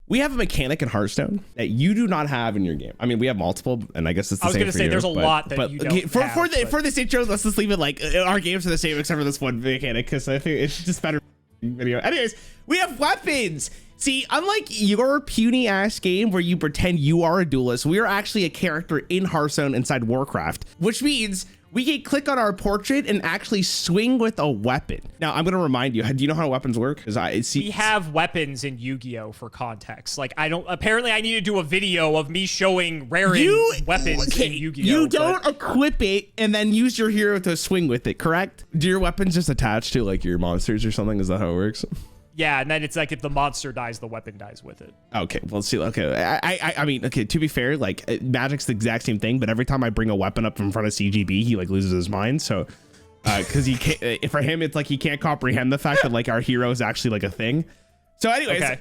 We have a mechanic in Hearthstone that you do not have in your game. I mean, we have multiple, and I guess it's the same for you. I was going to say, there's a lot that you don't have. For this intro, let's just leave it like our games are the same except for this one mechanic, because I think it's just better video. Anyways, we have weapons. See, unlike your puny ass game where you pretend you are a duelist, we are actually a character in Hearthstone inside Warcraft, which means we can click on our portrait and actually swing with a weapon. Now, I'm going to remind you, do you know how weapons work? Because we have weapons in Yu-Gi-Oh for context. Like, apparently I need to do a video of me showing Rarran weapons in Yu-Gi-Oh. You don't equip it and then use your hero to swing with it, correct? Do your weapons just attach to like your monsters or something? Is that how it works? Yeah, and then it's like if the monster dies, the weapon dies with it. Okay, well, see, okay, I mean, okay, to be fair, like Magic's the exact same thing, but every time I bring a weapon up in front of CGB, he like loses his mind. So, because he can't, for him, it's like he can't comprehend the fact that like our hero is actually like a thing. So, anyways, okay.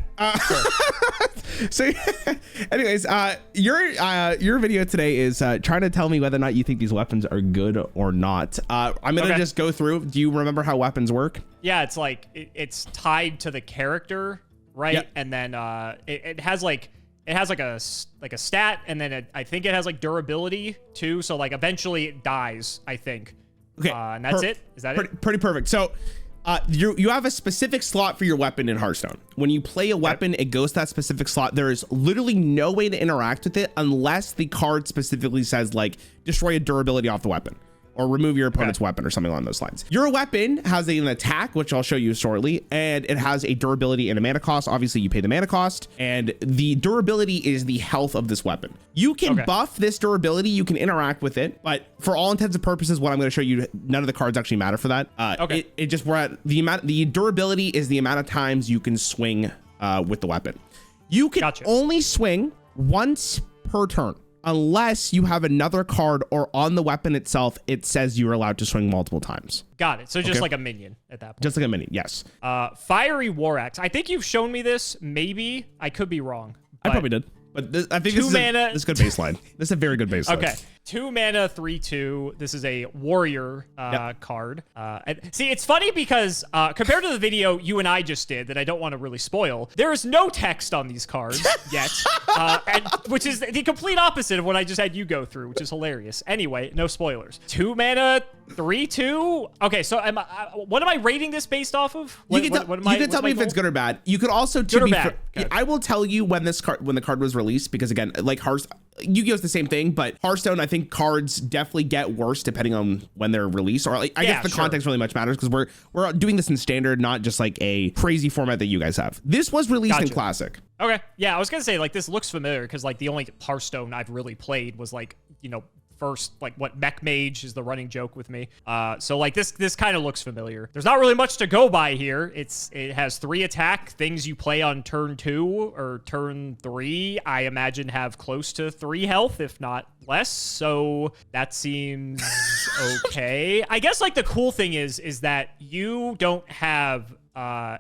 So, anyways, your video today is trying to tell me whether or not you think these weapons are good or not. I'm gonna just go through. Do you remember how weapons work? Yeah, it's like it's tied to the character, right? Yep. And then it has like a stat, and then I think it has like durability too. So like eventually it dies, I think. Okay, and that's it. Is that it? Pretty perfect. So. You have a specific slot for your weapon in Hearthstone. When you play a weapon, it goes to that specific slot. There is literally no way to interact with it unless the card specifically says like destroy a durability off the weapon or remove your opponent's weapon or something along those lines. Your weapon has an attack, which I'll show you shortly, and it has a durability and a mana cost. Obviously, you pay the mana cost, and the durability is the health of this weapon. You can buff this durability, you can interact with it, but for all intents and purposes, what I'm going to show you, none of the cards actually matter for that. It just, we're at the durability is the amount of times you can swing with the weapon. You can only swing once per turn, unless you have another card or on the weapon itself, it says you're allowed to swing multiple times. Got it. So just like a minion at that point. Just like a minion, yes. Fiery War Axe. I think you've shown me this. Maybe. I could be wrong. I probably did. But I think this is a good baseline. This is a very good baseline. Okay. 2 mana, 3/2. This is a warrior card. See, it's funny because compared to the video you and I just did that I don't want to really spoil, there is no text on these cards yet, which is the complete opposite of what I just had you go through, which is hilarious. Anyway, no spoilers. 2 mana, 3/2. Okay, so what am I rating this based off of? You can tell me if it's good or bad. You could also I will tell you when the card was released, because again, like Yu-Gi-Oh's the same thing, but Hearthstone, I think cards definitely get worse depending on when they're released, or like I guess the context really much matters, because we're doing this in standard, not just like a crazy format that you guys have. This was released in classic. Okay, yeah, I was gonna say like this looks familiar because like the only Hearthstone I've really played was like, you know, first, like what Mech Mage is the running joke with me. So like this kind of looks familiar. There's not really much to go by here. It has 3 attack. Things you play on turn 2 or turn 3, I imagine have close to 3 health, if not less. So that seems okay. I guess like the cool thing is that you don't have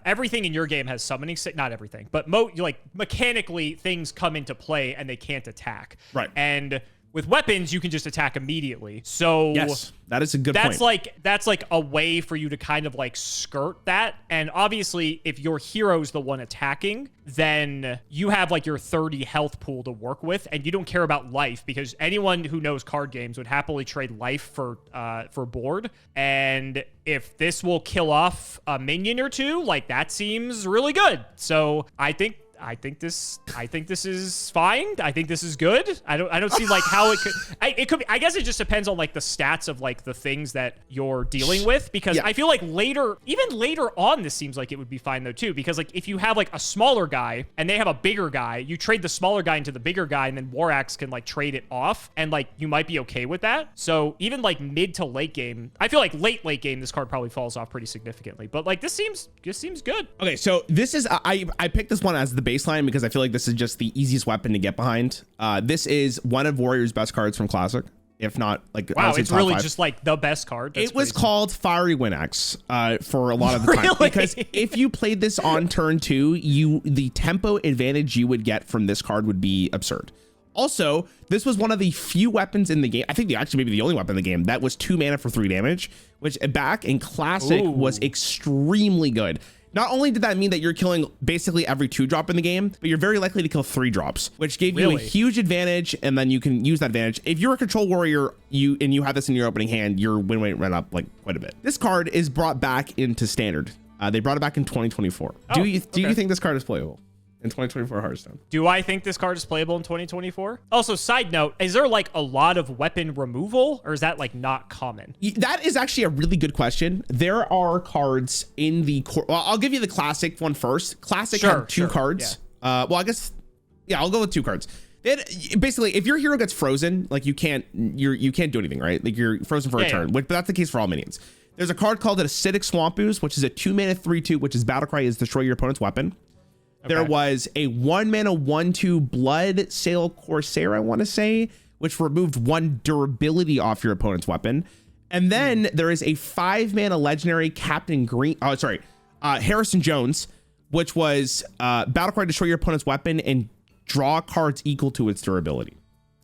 everything in your game has summoning, not everything, but like mechanically things come into play and they can't attack. Right. And with weapons, you can just attack immediately. So yes, that is a good point. That's like a way for you to kind of like skirt that. And obviously, if your hero's the one attacking, then you have like your 30 health pool to work with, and you don't care about life, because anyone who knows card games would happily trade life for board. And if this will kill off a minion or 2, like that seems really good. So I think this is fine. I think this is good. I don't see like how it could be. I guess it just depends on like the stats of like the things that you're dealing with, because I feel like even later on, this seems like it would be fine though too, because like if you have like a smaller guy and they have a bigger guy, you trade the smaller guy into the bigger guy, and then War Axe can like trade it off, and like you might be okay with that. So even like mid to late game, I feel like late game this card probably falls off pretty significantly, but like this seems good. Okay, so this is I picked this one as the baseline because I feel like this is just the easiest weapon to get behind. This is one of Warrior's best cards from Classic, if not like wow, it's really just like the best card. That's it was crazy. Called Fiery Winx for a lot of the time, because if you played this on turn 2, the tempo advantage you would get from this card would be absurd. Also, this was one of the few weapons in the game, I think actually maybe the only weapon in the game, that was 2 mana for 3 damage, which back in Classic was extremely good. Not only did that mean that you're killing basically every 2-drop in the game, but you're very likely to kill 3 drops, which gave you a huge advantage, and then you can use that advantage. If you're a control warrior, you have this in your opening hand, your win rate went up like quite a bit. This card is brought back into standard. They brought it back in 2024. Do you think this card is playable in 2024 Hearthstone? Do I think this card is playable in 2024? Also, side note, is there like a lot of weapon removal, or is that like not common? That is actually a really good question. There are cards in the core. Well, I'll give you the classic one first. Classic had 2 cards. Yeah. Well, I guess, yeah, I'll go with 2 cards. Basically, if your hero gets frozen, like you can't do anything, right? Like you're frozen for a turn, but that's the case for all minions. There's a card called an Acidic Swamp Ooze, which is a 2-mana 3/2, which is Battlecry is destroy your opponent's weapon. Okay. There was a 1-mana 1/2 Blood Sail Corsair, I want to say, which removed 1 durability off your opponent's weapon. And then there is a 5-mana legendary Captain Green. Oh, sorry, Harrison Jones, which was Battlecry destroy your opponent's weapon and draw cards equal to its durability.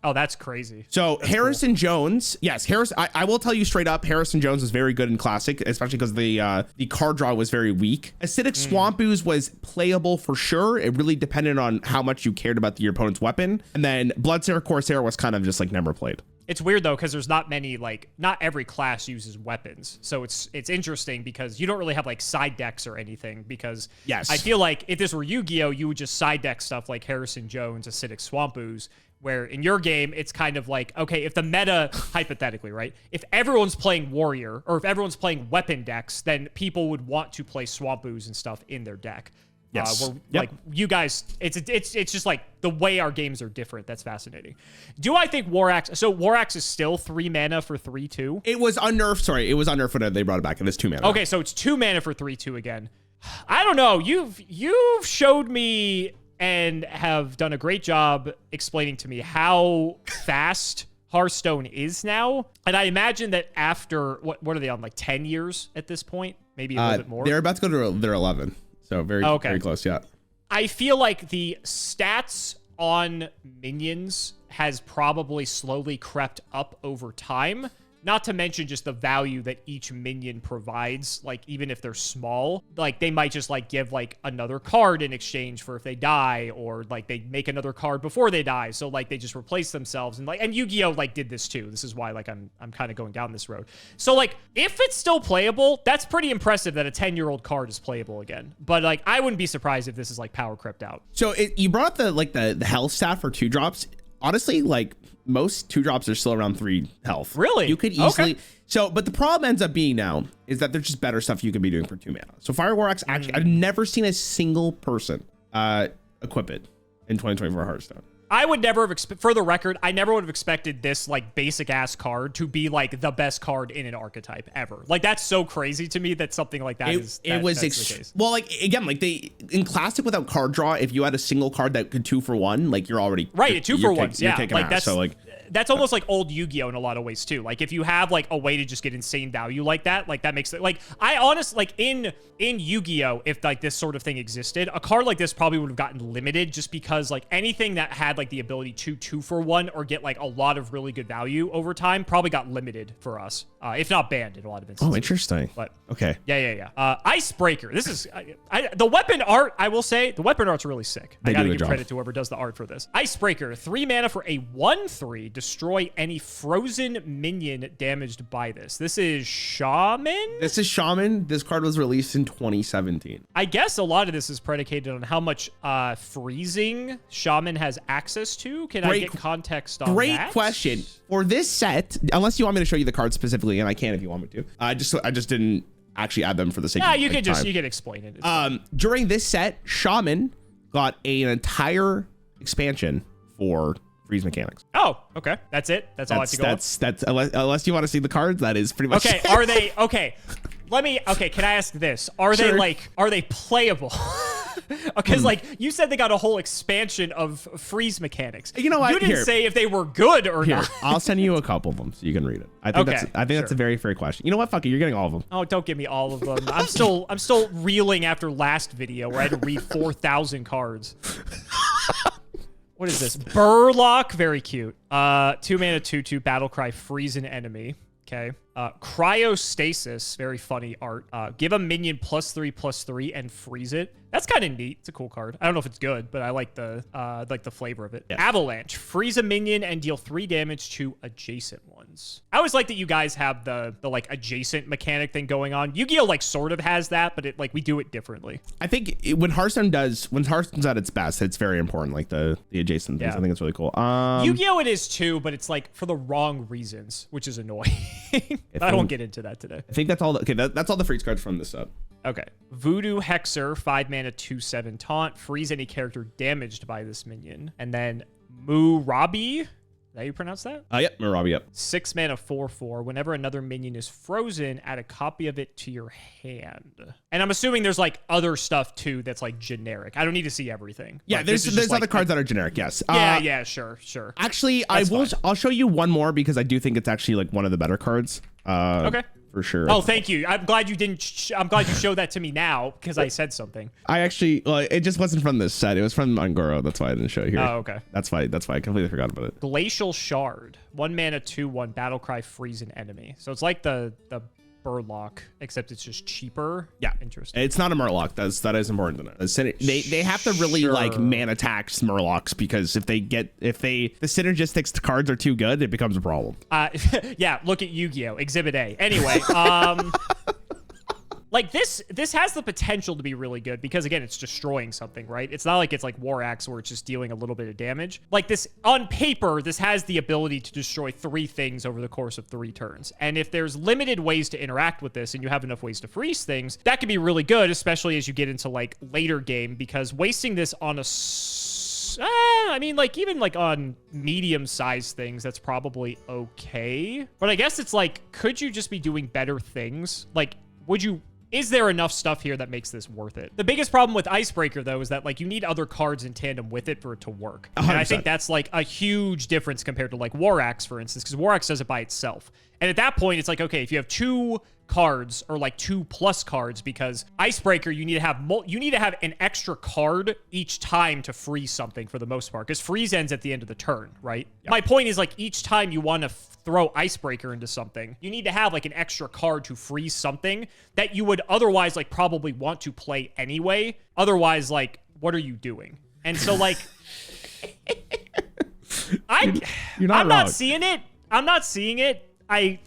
Oh, that's crazy. So that's Harrison cool. Jones, yes, I will tell you straight up, Harrison Jones was very good in Classic, especially because the card draw was very weak. Acidic Swamp Ooze was playable for sure. It really depended on how much you cared about your opponent's weapon. And then Bloodsail Corsair was kind of just like never played. It's weird though, because there's not many, like, not every class uses weapons. So it's interesting because you don't really have like side decks or anything, because yes, I feel like if this were Yu-Gi-Oh, you would just side deck stuff like Harrison Jones, Acidic Swamp Ooze, where in your game, it's kind of like, okay, if the meta, hypothetically, right? If everyone's playing Warrior, or if everyone's playing weapon decks, then people would want to play Swamp Ooze and stuff in their deck. Yes. Like you guys, it's just like the way our games are different. That's fascinating. Do I think War Axe? So War Axe is still 3 mana for 3/2. It was unnerfed. Sorry, it was unnerfed when they brought it back. It is 2 mana. Okay, so it's 2 mana for 3/2 again. I don't know. You've showed me and have done a great job explaining to me how fast Hearthstone is now. And I imagine that after what are they on, like 10 years at this point? Maybe a little bit more. They're about to go to their 11. So very close, yeah. I feel like the stats on minions has probably slowly crept up over time. Not to mention just the value that each minion provides. Like, even if they're small, like they might just like give like another card in exchange for if they die, or like they make another card before they die. So like they just replace themselves, and Yu-Gi-Oh like did this too. This is why like I'm kind of going down this road. So like if it's still playable, that's pretty impressive that a 10-year-old card is playable again. But like I wouldn't be surprised if this is like power crept out. So you brought up the health stat for 2 drops. Honestly, like most 2 drops are still around 3 health. Really? You could easily. So, but the problem ends up being now is that there's just better stuff you can be doing for 2 mana. So Fire War Axe, actually, I've never seen a single person equip it in 2024 Hearthstone. I would never have, for the record, I never would have expected this like basic ass card to be like the best card in an archetype ever. Like that's so crazy to me that something like that that's the case. Well, like again, like in Classic without card draw, if you had a single card that could 2 for 1, like you're already right. 2 for 1, yeah. Like that's so like. That's almost like old Yu-Gi-Oh in a lot of ways too. Like if you have like a way to just get insane value like that makes it like I honestly like in Yu-Gi-Oh, if like this sort of thing existed, a card like this probably would have gotten limited just because like anything that had like the ability to 2 for 1 or get like a lot of really good value over time probably got limited for us, if not banned in a lot of instances. Oh, interesting. But okay. Yeah. Icebreaker. This is the weapon art. I will say the weapon art's really sick. I gotta give credit to whoever does the art for this. Icebreaker, 3 mana for a 1/3. Destroy any frozen minion damaged by this. This is Shaman? This is Shaman. This card was released in 2017. I guess a lot of this is predicated on how much freezing Shaman has access to. Can I get context on that? Great question. For this set, unless you want me to show you the card specifically, and I can if you want me to. I just didn't actually add them for the sake of you can explain it. During this set, Shaman got an entire expansion for freeze mechanics. Oh, okay. That's it. That's all I have to go with? Unless you want to see the cards, that is pretty much it. Are they okay? Can I ask this? Are they playable? Because like you said they got a whole expansion of freeze mechanics. You know what? You didn't say if they were good or not. I'll send you a couple of them so you can read it. I think that's a very fair question. You know what? Fuck it. You're getting all of them. Oh, don't give me all of them. I'm still reeling after last video where I had to read 4,000 cards. What is this? Burlock, very cute. 2 mana 2/2 Battlecry, freeze an enemy. Okay. Cryostasis, very funny art. Give a minion +3/+3 and freeze it. That's kind of neat. It's a cool card. I don't know if it's good, but I like the flavor of it. Yeah. Avalanche, freeze a minion and deal 3 damage to adjacent ones. I always like that you guys have the like adjacent mechanic thing going on. Yu-Gi-Oh like sort of has that, but we do it differently. I think when Hearthstone's at its best, it's very important, like the adjacent things. I think it's really cool. Yu-Gi-Oh it is too, but it's like for the wrong reasons, which is annoying. I won't get into that today. I think that's all. Okay, that's all the freeze cards from this set. Okay. Voodoo Hexer, 5 mana, 2/7 taunt. Freeze any character damaged by this minion. And then Murabi. Is that how you pronounce that? Yep, Murabi, yep. 6 mana, 4/4. Whenever another minion is frozen, add a copy of it to your hand. And I'm assuming there's like other stuff too that's like generic. I don't need to see everything. Yeah, there's other cards that are generic, yes. Yeah, sure. Actually, I'll show you one more because I do think it's actually like one of the better cards. Okay. For sure. Oh, thank you. I'm glad you didn't. I'm glad you showed that to me now because I said something. I actually, it just wasn't from this set. It was from Gorehowl. That's why I didn't show it here. Oh, okay. That's why I completely forgot about it. Glacial Shard, 1 mana, 2/1 Battlecry, freeze an enemy. So it's like the Burlock, except it's just cheaper. Yeah, interesting. It's not a Murloc. That is important to know. They have to really like mana tax Murlocs because if the synergistic cards are too good, it becomes a problem. Yeah, look at Yu-Gi-Oh! Exhibit A. Anyway, like this has the potential to be really good because again, it's destroying something, right? It's not like it's like War Axe where it's just dealing a little bit of damage. Like this, on paper, this has the ability to destroy 3 things over the course of 3 turns. And if there's limited ways to interact with this and you have enough ways to freeze things, that can be really good, especially as you get into like later game, because wasting this on I mean, like, even, like, on medium-sized things, that's probably okay. But I guess it's, like, could you just be doing better things? Like, is there enough stuff here that makes this worth it? The biggest problem with Icebreaker, though, is that, like, you need other cards in tandem with it for it to work. 100%. And I think that's, like, a huge difference compared to, like, War Axe, for instance, because War Axe does it by itself. And at that point, it's like, okay, if you have 2 cards or like 2+ cards, because Icebreaker, you need to have an extra card each time to freeze something for the most part, because freeze ends at the end of the turn, right? Yep. My point is, like, each time you want to throw Icebreaker into something, you need to have like an extra card to freeze something that you would otherwise like probably want to play anyway. Otherwise, like, what are you doing? And so like I'm not seeing it. I'm not seeing it. I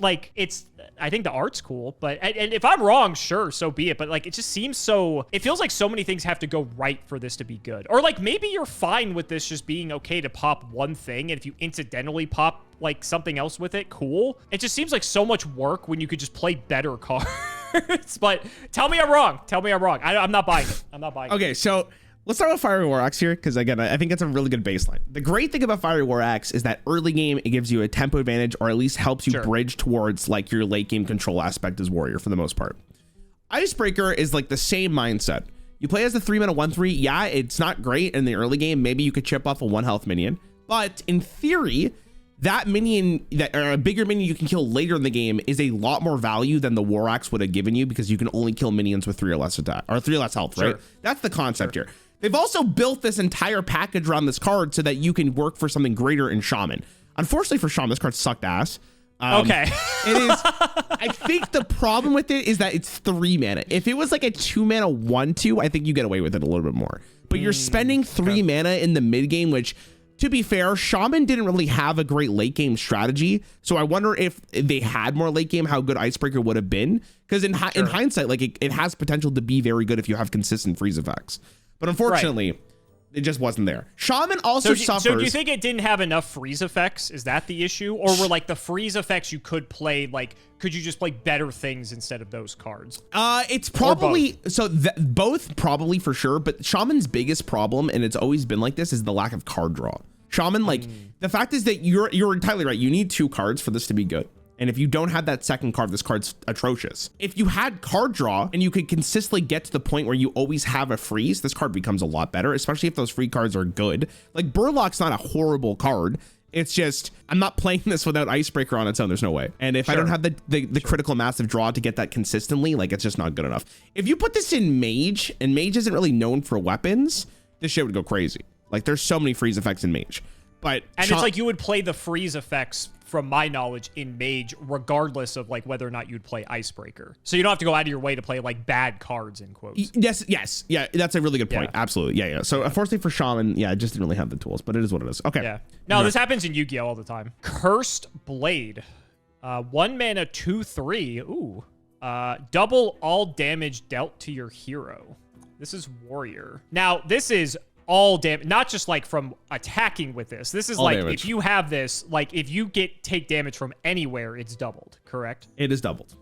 think the art's cool, but and if I'm wrong, sure, so be it. But like, it just seems it feels like so many things have to go right for this to be good. Or like, maybe you're fine with this just being okay to pop one thing, and if you incidentally pop like something else with it, cool. It just seems like so much work when you could just play better cards. But tell me I'm wrong. I'm not buying it. Okay, so let's start with Fiery War Axe here, because again, I think it's a really good baseline. The great thing about Fiery War Axe is that early game, it gives you a tempo advantage, or at least helps you bridge towards like your late game control aspect as Warrior for the most part. Icebreaker is like the same mindset. You play as the 3 mana 1/3. Yeah, it's not great in the early game. Maybe you could chip off a 1 health minion, but in theory, that minion, or a bigger minion you can kill later in the game, is a lot more value than the War Axe would have given you, because you can only kill minions with 3 or less attack, or 3 less health, right? That's the concept here. They've also built this entire package around this card so that you can work for something greater in Shaman. Unfortunately for Shaman, this card sucked ass. Okay. It is. I think the problem with it is that it's 3 mana. If it was like a 2 mana 1/2, I think you get away with it a little bit more. But you're spending 3 mana in the mid game, which, to be fair, Shaman didn't really have a great late game strategy. So I wonder if they had more late game, how good Icebreaker would have been. Because in hindsight, like it has potential to be very good if you have consistent freeze effects. But unfortunately, it just wasn't there. Shaman also suffers. So do you think it didn't have enough freeze effects? Is that the issue? Or were like the freeze effects you could play, like, could you just play better things instead of those cards? It's probably, both probably for sure, but Shaman's biggest problem, and it's always been like this, is the lack of card draw. Shaman, like, the fact is that you're entirely right. You need 2 cards for this to be good. And if you don't have that second card, this card's atrocious. If you had card draw and you could consistently get to the point where you always have a freeze, this card becomes a lot better, especially if those free cards are good. Like, Burlock's not a horrible card. It's just, I'm not playing this without Icebreaker on its own. There's no way. And if I don't have the critical massive draw to get that consistently, like, it's just not good enough. If you put this in Mage, and Mage isn't really known for weapons, this shit would go crazy. Like, there's so many freeze effects in Mage. And it's like you would play the freeze effects, from my knowledge, in Mage, regardless of like whether or not you'd play Icebreaker. So you don't have to go out of your way to play like bad cards, in quotes. Yes. Yeah, that's a really good point. Yeah. Absolutely. Yeah. So unfortunately for Shaman, yeah, I just didn't really have the tools, but it is what it is. Okay. Yeah. No, this happens in Yu-Gi-Oh all the time. Cursed Blade. 1 mana, 2/3. Ooh. Double all damage dealt to your hero. This is Warrior. Now, this is all damage, not just like from attacking with this. This is all like damage. If you have this, like if you take damage from anywhere, it's doubled, correct? It is doubled.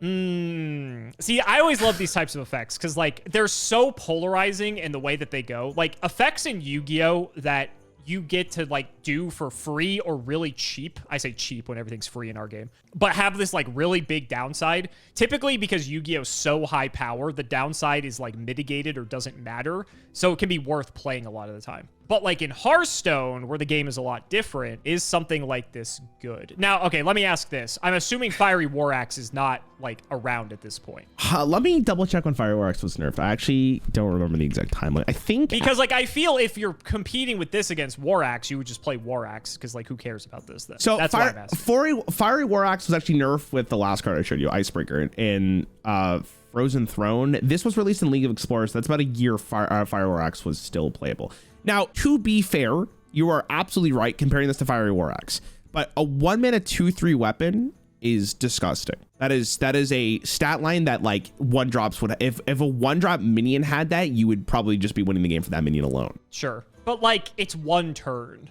See, I always love these types of effects because like they're so polarizing in the way that they go. Like effects in Yu-Gi-Oh that you get to like do for free or really cheap. I say cheap when everything's free in our game, but have this like really big downside. Typically because Yu-Gi-Oh is so high power, the downside is like mitigated or doesn't matter. So it can be worth playing a lot of the time. But like in Hearthstone, where the game is a lot different, is something like this good? Now, okay, let me ask this. I'm assuming Fiery War Axe is not like around at this point. Let me double check when Fiery War Axe was nerfed. I actually don't remember the exact timeline. I think because like I feel if you're competing with this against War Axe, you would just play War Axe because like who cares about this then? So that's why I'm asking. Fiery War Axe was actually nerfed with the last card I showed you, Icebreaker, in Frozen Throne. This was released in League of Explorers. So that's about a year. Fiery War Axe was still playable. Now, to be fair, you are absolutely right comparing this to Fiery War Axe, but a 1 mana 2/3 weapon is disgusting. That is a stat line that like 1-drops would, if a 1-drop minion had that, you would probably just be winning the game for that minion alone. Sure. But like it's 1 turn.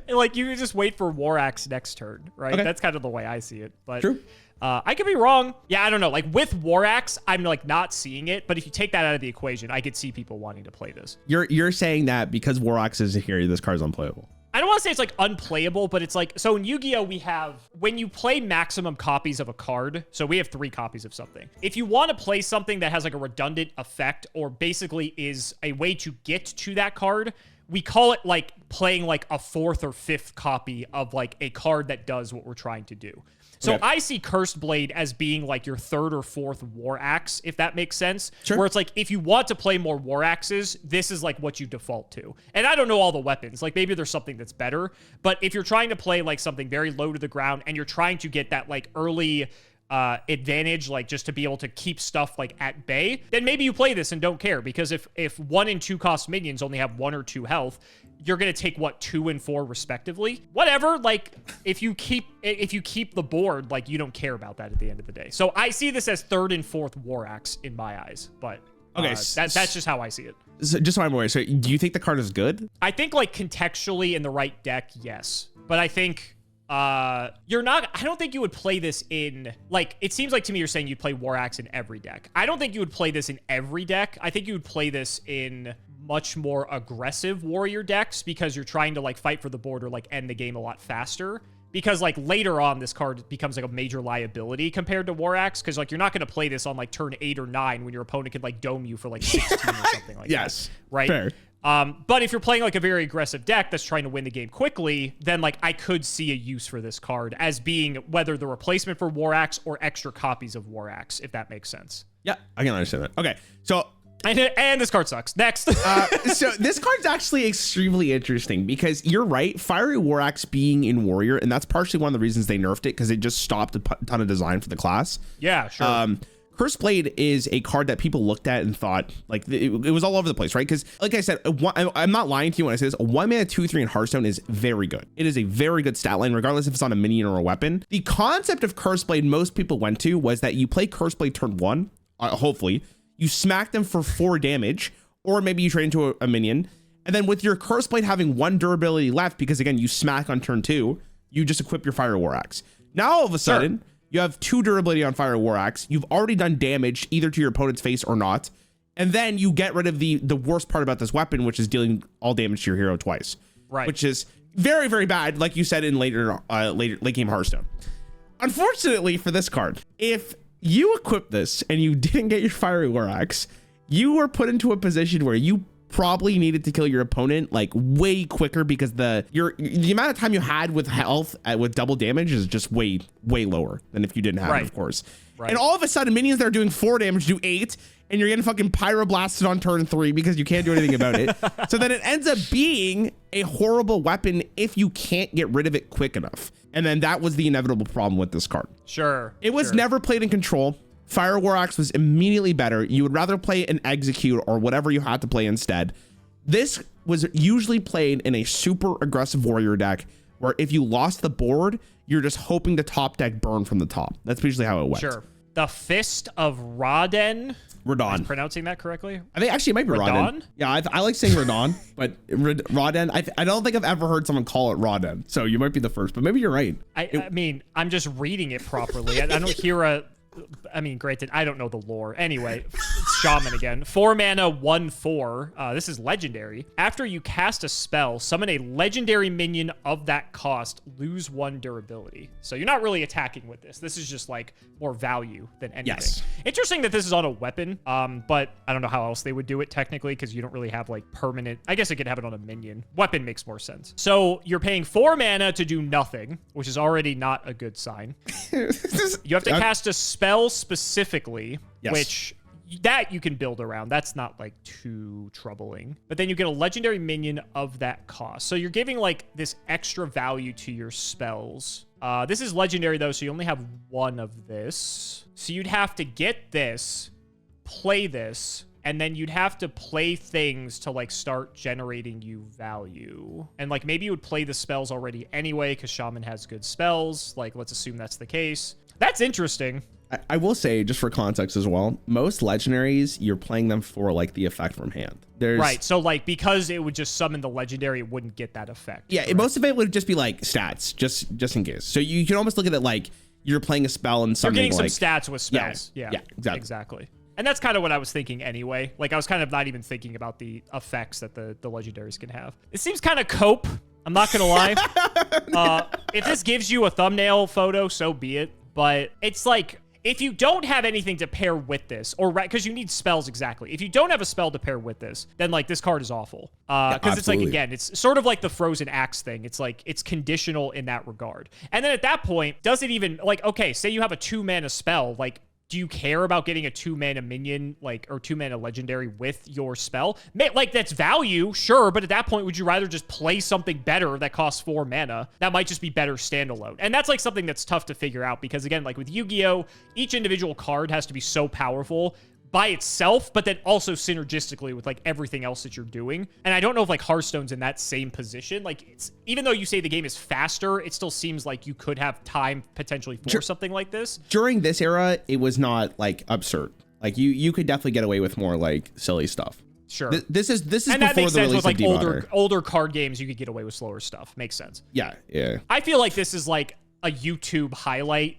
Like you just wait for War Axe next turn, right? Okay. That's kind of the way I see it. But true. I could be wrong. Yeah, I don't know. Like with War Axe, I'm like not seeing it. But if you take that out of the equation, I could see people wanting to play this. You're saying that because War Axe is here, this card's unplayable. I don't want to say it's like unplayable, but it's like, so in Yu-Gi-Oh, we have, when you play maximum copies of a card, so we have 3 copies of something. If you want to play something that has like a redundant effect or basically is a way to get to that card, we call it like playing like a 4th or 5th copy of like a card that does what we're trying to do. So okay. I see Cursed Blade as being like your 3rd or 4th War Axe, if that makes sense. Sure. Where it's like, if you want to play more War Axes, this is like what you default to. And I don't know all the weapons. Like maybe there's something that's better. But if you're trying to play like something very low to the ground and you're trying to get that like early advantage, like just to be able to keep stuff like at bay, then maybe you play this and don't care. Because if 1 and 2 cost minions only have 1 or 2 health, you're going to take what, 2 and 4 respectively, whatever. Like if you keep the board, like you don't care about that at the end of the day. So I see this as 3rd and 4th War Axe in my eyes, but okay, that's just how I see it. So just so I'm aware, so do you think the card is good? I think like contextually in the right deck, yes, but I think I don't think you would play this in, like, it seems like to me you're saying you'd play War Axe in every deck. I don't think you would play this in every deck. I think you would play this in much more aggressive warrior decks because you're trying to like fight for the board or like end the game a lot faster. Because like later on, this card becomes like a major liability compared to War Axe. Because like you're not going to play this on like turn 8 or 9 when your opponent could like dome you for like 16 or something like yes, that. Right? Fair. But if you're playing like a very aggressive deck that's trying to win the game quickly, then like I could see a use for this card as being whether the replacement for War Axe or extra copies of War Axe, if that makes sense. Yeah, I can understand that. Okay, so and this card sucks. Next. So this card's actually extremely interesting because you're right, Fiery War Axe being in Warrior, and that's partially one of the reasons they nerfed it because it just stopped a ton of design for the class. Yeah, sure. Cursed Blade is a card that people looked at and thought like it was all over the place, right? Because like I said, I'm not lying to you when I say this. A 1 mana 2/3 in Hearthstone is very good. It is a very good stat line, regardless if it's on a minion or a weapon. The concept of Cursed Blade most people went to was that you play Cursed Blade turn 1, hopefully. You smack them for 4 damage, or maybe you trade into a minion. And then with your Cursed Blade having 1 durability left, because again, you smack on turn 2, you just equip your Fire War Axe. Now all of a sudden, you have 2 durability on Fire War Axe. You've already done damage either to your opponent's face or not. And then you get rid of the worst part about this weapon, which is dealing all damage to your hero twice. Right. Which is very, very bad, like you said in late game Hearthstone. Unfortunately for this card, if you equip this and you didn't get your Fiery War Axe, you were put into a position where you probably needed to kill your opponent like way quicker because the amount of time you had with health with double damage is just way lower than if you didn't have it, of course. And all of a sudden, minions that are doing 4 damage do 8, and you're getting fucking pyroblasted on turn 3 because you can't do anything about it. So then it ends up being a horrible weapon if you can't get rid of it quick enough. And then that was the inevitable problem with this card. Sure. It was never played in control. Fire War Axe was immediately better. You would rather play an Execute or whatever you had to play instead. This was usually played in a super aggressive warrior deck where if you lost the board, you're just hoping to top deck burn from the top. That's usually how it went. Sure. The Fist of Rarran. Radon. Am I pronouncing that correctly? I think actually it might be Radon. Yeah, I like saying Radon, but Radon, I don't think I've ever heard someone call it Radon. So you might be the first, but maybe you're right. I mean, I'm just reading it properly. I don't hear a... I mean, granted, I don't know the lore. Anyway, it's Shaman again. 4 mana, 1/4. This is legendary. After you cast a spell, summon a legendary minion of that cost, lose 1 durability. So you're not really attacking with this. This is just like more value than anything. Yes. Interesting that this is on a weapon, but I don't know how else they would do it technically because you don't really have like permanent. I guess I could have it on a minion. Weapon makes more sense. So you're paying 4 mana to do nothing, which is already not a good sign. You have to cast a spell specifically, which that you can build around. That's not like too troubling. But then you get a legendary minion of that cost. So you're giving like this extra value to your spells. This is legendary though, so you only have 1 of this. So you'd have to get this, play this, and then you'd have to play things to like start generating you value. And like maybe you would play the spells already anyway because Shaman has good spells. Like let's assume that's the case. That's interesting. I will say, just for context as well, most legendaries, you're playing them for like the effect from hand. Right. So like because it would just summon the legendary, it wouldn't get that effect. Yeah. Most of it would just be like stats, just in case. So you can almost look at it like you're playing a spell and summoning. You're getting like, some stats with spells. Yeah. Exactly. And that's kind of what I was thinking anyway. Like I was kind of not even thinking about the effects that the legendaries can have. It seems kind of cope. I'm not going to lie. If this gives you a thumbnail photo, so be it. But it's like, if you don't have anything to pair with this, or because you need spells exactly. If you don't have a spell to pair with this, then like this card is awful. Because it's like, again, it's sort of like the Frozen Axe thing. It's like, it's conditional in that regard. And then at that point, does it even, like, okay, say you have a 2 mana spell, like, do you care about getting a 2 mana minion, like, or 2 mana legendary with your spell? Like, that's value, sure, but at that point, would you rather just play something better that costs 4 mana? That might just be better standalone. And that's like something that's tough to figure out because, again, like with Yu-Gi-Oh, each individual card has to be so powerful by itself, but then also synergistically with like everything else that you're doing. And I don't know if like Hearthstone's in that same position. Like it's, even though you say the game is faster, it still seems like you could have time potentially for something like this. During this era, it was not like absurd. Like you could definitely get away with more like silly stuff. Sure. This is and before that makes the sense release with like of older card games, you could get away with slower stuff. Makes sense. Yeah. I feel like this is like a YouTube highlight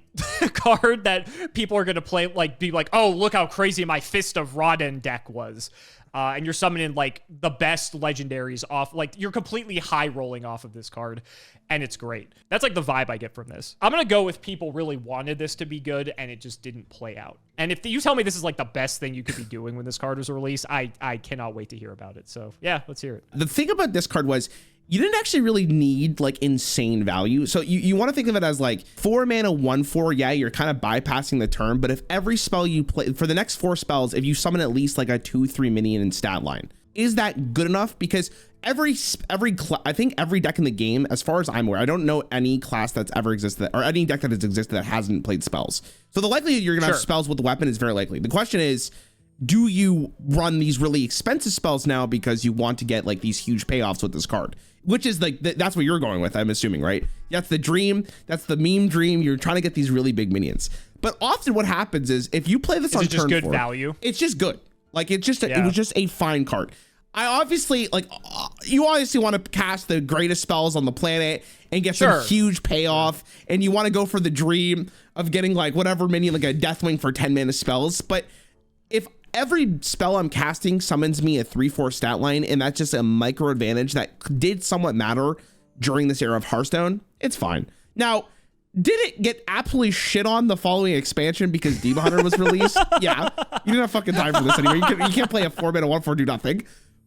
card that people are going to play, like be like, oh, look how crazy my Fist of Rarran deck was. And you're summoning like the best legendaries off, like you're completely high rolling off of this card. And it's great. That's like the vibe I get from this. I'm going to go with people really wanted this to be good and it just didn't play out. And if you tell me this is like the best thing you could be doing when this card was released, I cannot wait to hear about it. So yeah, let's hear it. The thing about this card was you didn't actually really need like insane value. So you want to think of it as like 4 mana, 1/4. Yeah, you're kind of bypassing the turn. But if every spell you play for the next 4 spells, if you summon at least like a 2-3 minion in stat line, is that good enough? Because I think every deck in the game, as far as I'm aware, I don't know any class that's ever existed or any deck that has existed that hasn't played spells. So the likelihood you're gonna have spells with the weapon is very likely. The question is, do you run these really expensive spells now because you want to get like these huge payoffs with this card? Which is like, that's what you're going with, I'm assuming, right? That's the dream. That's the meme dream. You're trying to get these really big minions. But often what happens is if you play this on turn 4, just good value. It's just good. Like it was just a fine card. I obviously you obviously want to cast the greatest spells on the planet and get some huge payoff. And you want to go for the dream of getting like whatever minion, like a Deathwing for 10 mana spells. But if every spell I'm casting summons me a 3/4 stat line, and that's just a micro advantage that did somewhat matter during this era of Hearthstone, it's fine. Now, did it get absolutely shit on the following expansion because Demon Hunter was released? Yeah, you didn't have fucking time for this anyway. You can't play a 4 mana 1/4 do nothing.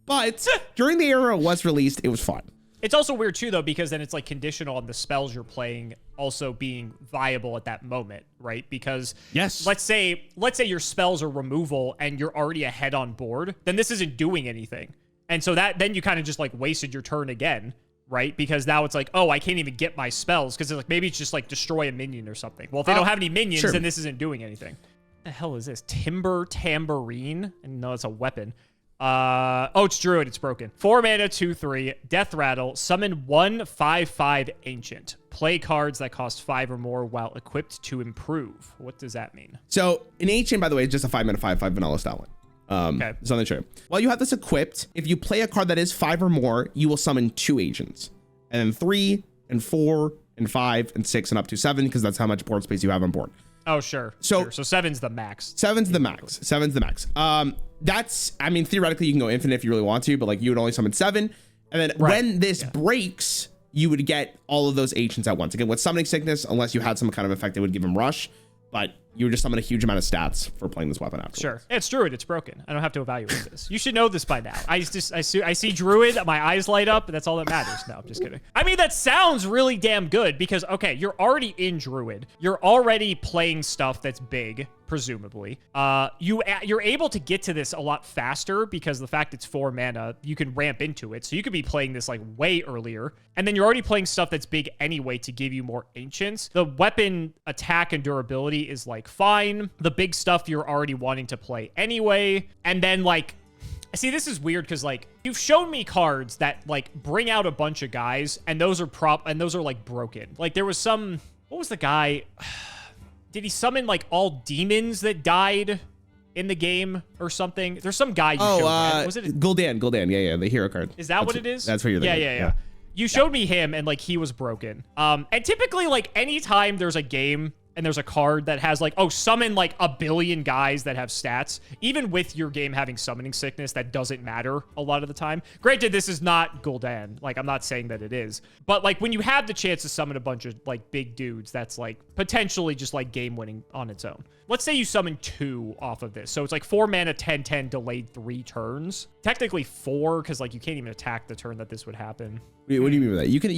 But during the era it was released, it was fun. It's also weird too, though, because then it's like conditional on the spells you're playing also being viable at that moment, right? Because yes, let's say your spells are removal and you're already ahead on board, then this isn't doing anything. And so then you kind of just like wasted your turn again, right? Because now it's like, oh, I can't even get my spells because like maybe it's just like destroy a minion or something. Well, if they don't have any minions, then this isn't doing anything. What the hell is this? Timber Tambourine? And no, it's a weapon. Oh, it's Druid. It's broken. 4 mana, 2/3, Death Rattle. Summon 1/5/5 Ancient. Play cards that cost 5 or more while equipped to improve. What does that mean? So an Ancient, by the way, is just a 5 mana 5/5 vanilla style one. Okay. It's on the show. While you have this equipped, if you play a card that is 5 or more, you will summon 2 Agents, and then 3 and 4 and 5 and 6 and up to 7 because that's how much board space you have on board. Oh, sure. So 7's the max. 7's the max. 7's the max. That's, I mean, theoretically, you can go infinite if you really want to, but like you would only summon 7. And then when this breaks, you would get all of those Ancients at once. Again, with Summoning Sickness, unless you had some kind of effect that would give him Rush, but you would just summon a huge amount of stats for playing this weapon afterwards. Sure. It's Druid. It's broken. I don't have to evaluate this. You should know this by now. I see Druid, my eyes light up, and that's all that matters. No, I'm just kidding. I mean, that sounds really damn good because, okay, you're already in Druid. You're already playing stuff that's big, presumably. You're able to get to this a lot faster because the fact it's 4 mana, you can ramp into it. So you could be playing this like way earlier. And then you're already playing stuff that's big anyway to give you more Ancients. The weapon attack and durability is like fine. The big stuff you're already wanting to play anyway. And then like, see, this is weird because like you've shown me cards that like bring out a bunch of guys and those are like broken. Like there was some, what was the guy? Did he summon like all demons that died in the game or something? There's some guy you showed me. Was it Gul'dan? Yeah, the hero card. Is that what it is? That's what you're thinking. Yeah. You showed me him and like he was broken. And typically like anytime there's a game and there's a card that has like, oh, summon like a billion guys that have stats, even with your game having Summoning Sickness, that doesn't matter a lot of the time. Granted, this is not Gul'dan. Like, I'm not saying that it is. But like when you have the chance to summon a bunch of like big dudes, that's like potentially just like game winning on its own. Let's say you summon 2 off of this. So it's like 4 mana, 10/10, delayed 3 turns. Technically 4, because like you can't even attack the turn that this would happen. Wait, what do you mean by that? You can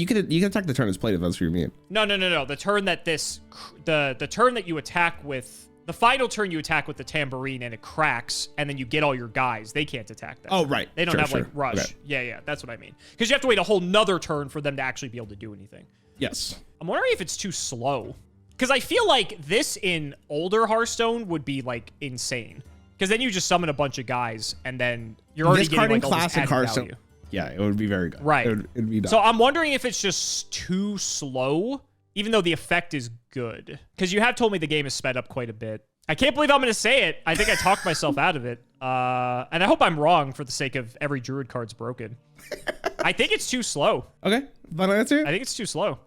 attack the turn as played if that's what you mean. No. The turn that the turn that you attack with, the final turn you attack with the tambourine and it cracks, and then you get all your guys. They can't attack that. Oh, turn. right. They don't have like rush. Okay. Yeah, that's what I mean. Because you have to wait a whole nother turn for them to actually be able to do anything. Yes. I'm wondering if it's too slow. Because I feel like this in older Hearthstone would be like insane. Because then you just summon a bunch of guys and then you're already getting like all this added value. Yeah, it would be very good. Right. It'd be done. So I'm wondering if it's just too slow, even though the effect is good. Because you have told me the game is sped up quite a bit. I can't believe I'm going to say it. I think I talked myself out of it. And I hope I'm wrong for the sake of every Druid card's broken. I think it's too slow. Okay. Final answer? I think it's too slow.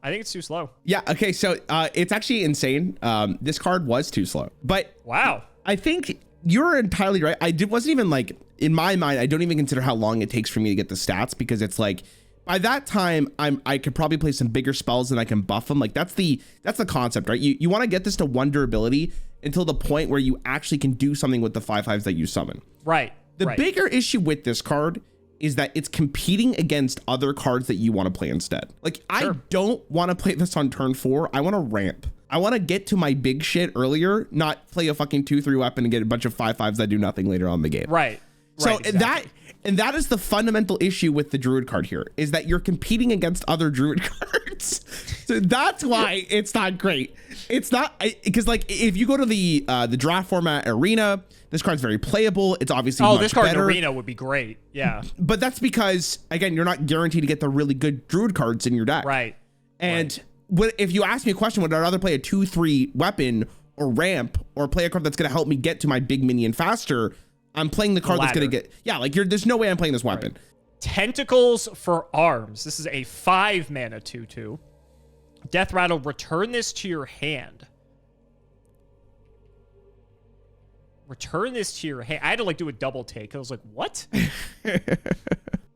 Yeah. Okay. So it's actually insane. This card was too slow. But wow. I think you're entirely right. wasn't even like, in my mind, I don't even consider how long it takes for me to get the stats because it's like, by that time, I could probably play some bigger spells and I can buff them. Like that's the concept, right? You want to get this to 1 durability until the point where you actually can do something with the 5/5s that you summon. Right. The bigger issue with this card is that it's competing against other cards that you want to play instead. Like sure. I don't want to play this on turn 4. I want to ramp. I want to get to my big shit earlier, not play a fucking 2/3 weapon and get a bunch of 5/5s that do nothing later on in the game. Right. So exactly. that is the fundamental issue with the Druid card here, is that you're competing against other Druid cards. So that's why it's not great. It's not, because like if you go to the draft format arena, this card's very playable. It's obviously much this card better. in arena would be great. Yeah. But that's because, again, you're not guaranteed to get the really good Druid cards in your deck. Right. And if you ask me a question, would I rather play a 2/3 weapon or ramp or play a card that's going to help me get to my big minion faster? I'm playing the card that's going to get... Yeah, like there's no way I'm playing this weapon. Right. Tentacles for Arms. This is a 5 mana 2/2. Death Rattle, return this to your hand. Return this to your hand. I had to like do a double take. I was like, what?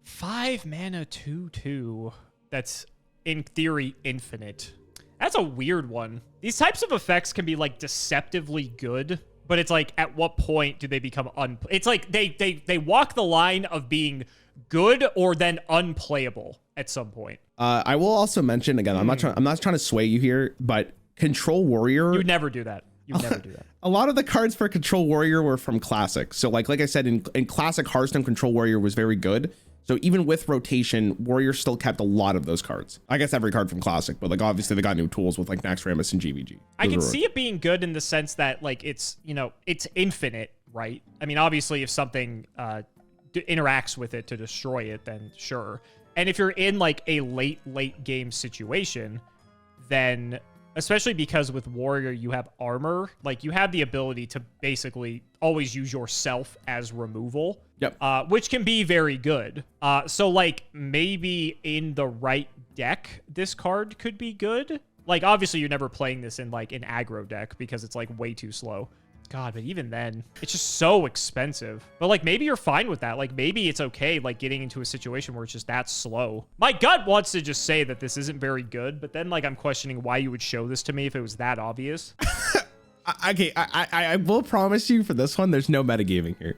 5 mana 2/2. That's in theory infinite. That's a weird one. These types of effects can be like deceptively good, but it's like, at what point do they become it's like they walk the line of being good or then unplayable at some point. I will also mention again, I'm not trying to sway you here, but Control Warrior. You'd never do that. You'd never do that. A lot of the cards for Control Warrior were from Classic. So like I said, in Classic, Hearthstone Control Warrior was very good. So even with rotation, Warrior still kept a lot of those cards. I guess every card from Classic, but like obviously they got new tools with like Naxxramas and GVG. I can see it being good in the sense that like it's, you know, it's infinite, right? I mean, obviously if something interacts with it to destroy it, then sure. And if you're in like a late game situation, then especially because with Warrior you have armor, like you have the ability to basically always use yourself as removal. Yep. Which can be very good. So like maybe in the right deck, this card could be good. Like obviously you're never playing this in like an aggro deck because it's like way too slow. God, but even then, it's just so expensive. But like maybe you're fine with that. Like maybe it's okay like getting into a situation where it's just that slow. My gut wants to just say that this isn't very good, but then like I'm questioning why you would show this to me if it was that obvious. Okay, I will promise you for this one, there's no metagaming here.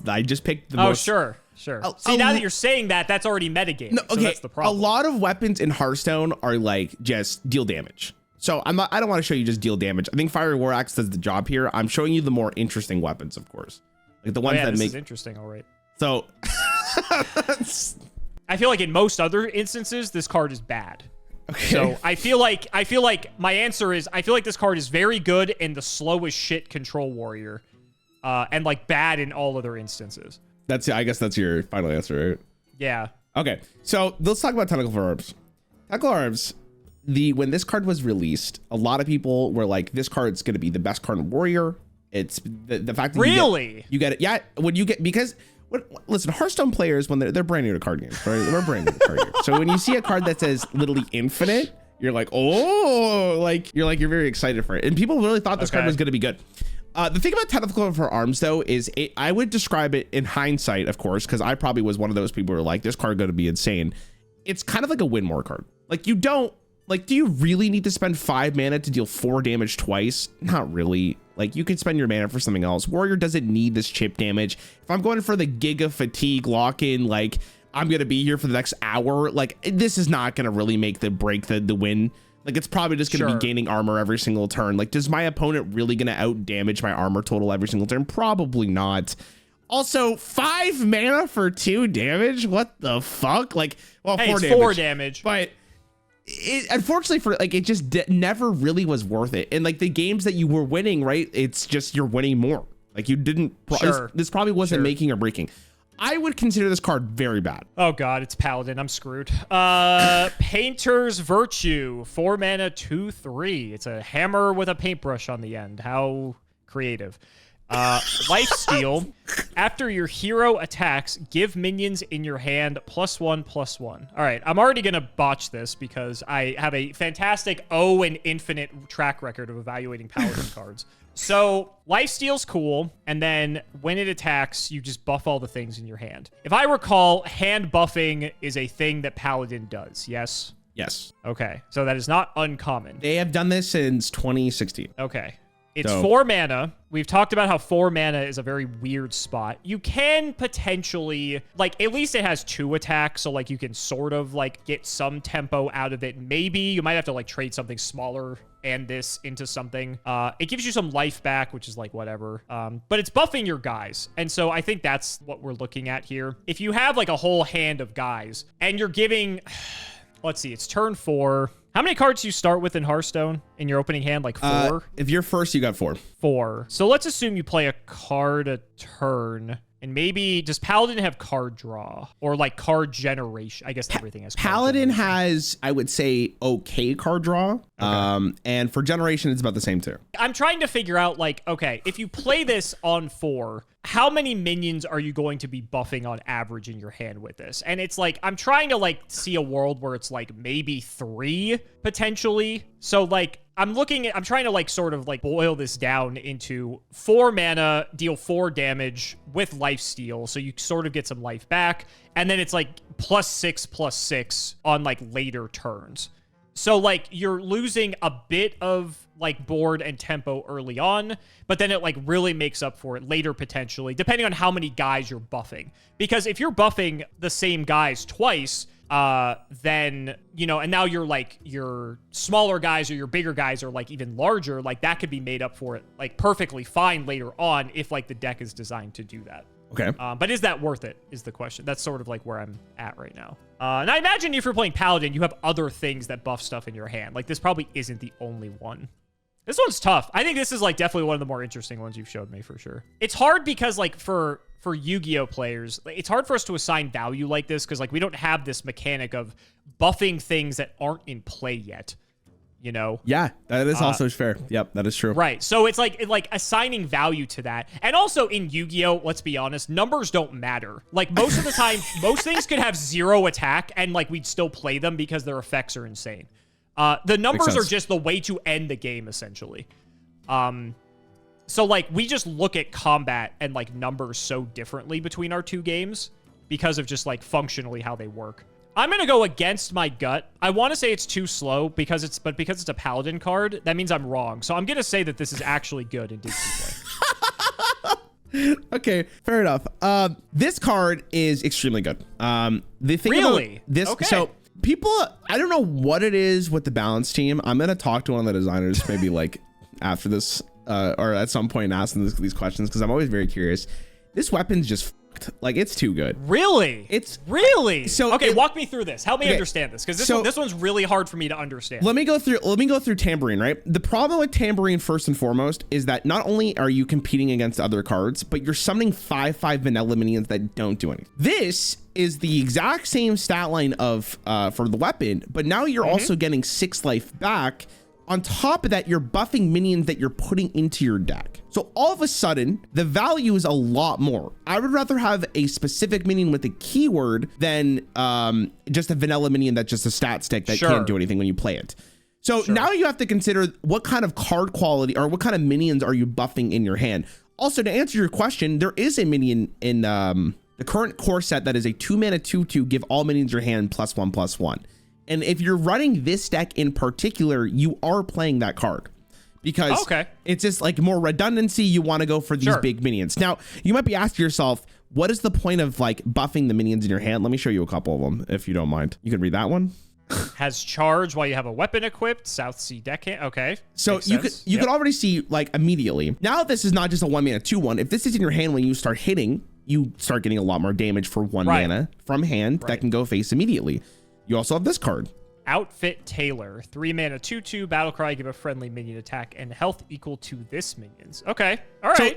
I just picked the most. Sure. See, now that you're saying that, that's already metagaming. No, okay, so that's the problem. A lot of weapons in Hearthstone are like just deal damage. So I don't want to show you just deal damage. I think Fiery War Axe does the job here. I'm showing you the more interesting weapons, of course. Like the ones that this make is interesting, all right. So I feel like in most other instances, this card is bad. Okay. So I feel like my answer is I feel like this card is very good in the slow as shit Control Warrior. And like bad in all other instances. I guess that's your final answer, right? Yeah. Okay. So let's talk about Tentacle Orbs. Tentacle Orbs. When this card was released, a lot of people were like, this card's going to be the best card in Warrior. It's the fact that you get it. Yeah. Listen, Hearthstone players, when they're brand new to card games, right? We're brand new to card games. So when you see a card that says literally infinite, you're like, oh, you're very excited for it. And people really thought this card was going to be good. The thing about Tentacle for Arms, though, is I would describe it in hindsight, of course, because I probably was one of those people who were like, this card going to be insane. It's kind of like a win more card. Like do you really need to spend 5 mana to deal 4 damage twice? Not really. Like you could spend your mana for something else. Warrior doesn't need this chip damage. If I'm going for the Giga Fatigue lock-in, like I'm going to be here for the next hour, like this is not going to really make the break the win. Like it's probably just going to be gaining armor every single turn. Like does my opponent really going to out damage my armor total every single turn? Probably not. Also 5 mana for 2 damage. What the fuck? Like, well, hey, 4 it's damage. 4 damage. But unfortunately for like, it just never really was worth it. And like the games that you were winning, right? It's just you're winning more. Like you didn't. This probably wasn't making or breaking. I would consider this card very bad. Oh god, it's Paladin. I'm screwed. Painter's Virtue, 4 mana, 2/3. It's a hammer with a paintbrush on the end. How creative. Lifesteal. After your hero attacks, give minions in your hand +1/+1. All right, I'm already gonna botch this because I have a fantastic and infinite track record of evaluating Paladin cards. So Lifesteal's cool, and then when it attacks, you just buff all the things in your hand. If I recall, hand buffing is a thing that Paladin does. Yes. Yes. Okay, so that is not uncommon. They have done this since 2016. Okay. It's 4 mana. We've talked about how 4 mana is a very weird spot. You can potentially, like, at least it has 2 attacks, so, like, you can sort of, like, get some tempo out of it. Maybe you might have to, like, trade something smaller and this into something. It gives you some life back, which is, like, whatever. But it's buffing your guys. And so I think that's what we're looking at here. If you have, like, a whole hand of guys, and you're giving... Let's see, it's turn 4. How many cards do you start with in Hearthstone in your opening hand? Like 4? If you're first, you got 4. 4. So let's assume you play a card a turn. And maybe, does Paladin have card draw? Or like card generation? I guess everything has card Paladin generation. has, I would say, okay card draw. Okay. And for generation, it's about the same too. I'm trying to figure out, like, okay, if you play this on 4, how many minions are you going to be buffing on average in your hand with this? And it's like, I'm trying to, like, see a world where it's, like, maybe 3, potentially. So, like, I'm trying to, like, sort of, like, boil this down into 4 mana, deal 4 damage with lifesteal, so you sort of get some life back, and then it's, like, +6/+6 on, like, later turns. So, like, you're losing a bit of like board and tempo early on, but then it like really makes up for it later potentially, depending on how many guys you're buffing. Because if you're buffing the same guys twice, then, you know, and now you're like your smaller guys or your bigger guys are like even larger, like that could be made up for it like perfectly fine later on if like the deck is designed to do that. Okay. But is that worth it is the question. That's sort of like where I'm at right now. And I imagine if you're playing Paladin, you have other things that buff stuff in your hand. Like this probably isn't the only one. This one's tough. I think this is like definitely one of the more interesting ones you've showed me for sure. It's hard because like for Yu-Gi-Oh players, it's hard for us to assign value like this because like we don't have this mechanic of buffing things that aren't in play yet, you know? Yeah, that is also fair. Yep, that is true. Right. So it's like assigning value to that. And also in Yu-Gi-Oh, let's be honest, numbers don't matter. Like most of the time, most things could have 0 attack and like we'd still play them because their effects are insane. The numbers are just the way to end the game essentially. So like we just look at combat and like numbers so differently between our two games because of just like functionally how they work. I'm going to go against my gut. I want to say it's too slow because it's a Paladin card. That means I'm wrong. So I'm going to say that this is actually good in decent play. Okay, fair enough. This card is extremely good. The thing really? about this, okay. So people, I don't know what it is with the balance team. I'm going to talk to one of the designers maybe like after this or at some point and ask them these questions because I'm always very curious. This weapon's just fucked. Like it's too good. Really? It's really so. Okay, walk me through this. Help me understand this because this one's really hard for me to understand. Let me go through Tambourine. Right. The problem with Tambourine first and foremost is that not only are you competing against other cards, but you're summoning 5/5 vanilla minions that don't do anything. This is the exact same stat line of for the weapon, but now you're also getting 6 life back. On top of that, you're buffing minions that you're putting into your deck. So all of a sudden, the value is a lot more. I would rather have a specific minion with a keyword than just a vanilla minion that's just a stat stick that can't do anything when you play it. So now you have to consider what kind of card quality or what kind of minions are you buffing in your hand. Also, to answer your question, there is a minion in the current core set that is a 2-mana 2/2, give all minions your hand +1/+1. And if you're running this deck in particular, you are playing that card because it's just like more redundancy. You want to go for these big minions. Now, you might be asking yourself, what is the point of like buffing the minions in your hand? Let me show you a couple of them, if you don't mind. You can read that one. Has charge while you have a weapon equipped. South Sea deckhand. Okay. So you could already see like immediately. Now this is not just a 1-mana 2/1. If this is in your hand when you start hitting, you start getting a lot more damage for 1 mana from hand that can go face immediately. You also have this card. Outfit Tailor. 3-mana 2/2, battlecry, give a friendly minion attack and health equal to this minion's. Okay. All right. So,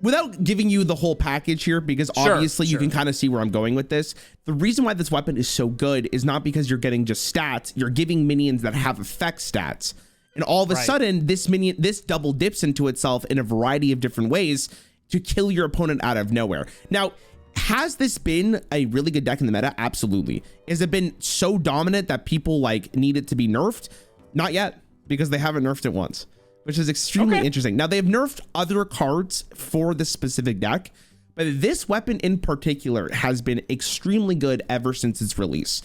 without giving you the whole package here, because obviously you can kind of see where I'm going with this. The reason why this weapon is so good is not because you're getting just stats. You're giving minions that have effect stats. And all of a sudden, this double dips into itself in a variety of different ways to kill your opponent out of nowhere. Now, has this been a really good deck in the meta? Absolutely. Has it been so dominant that people like need it to be nerfed? Not yet, because they haven't nerfed it once, which is extremely interesting. Now, they've nerfed other cards for this specific deck, but this weapon in particular has been extremely good ever since its release.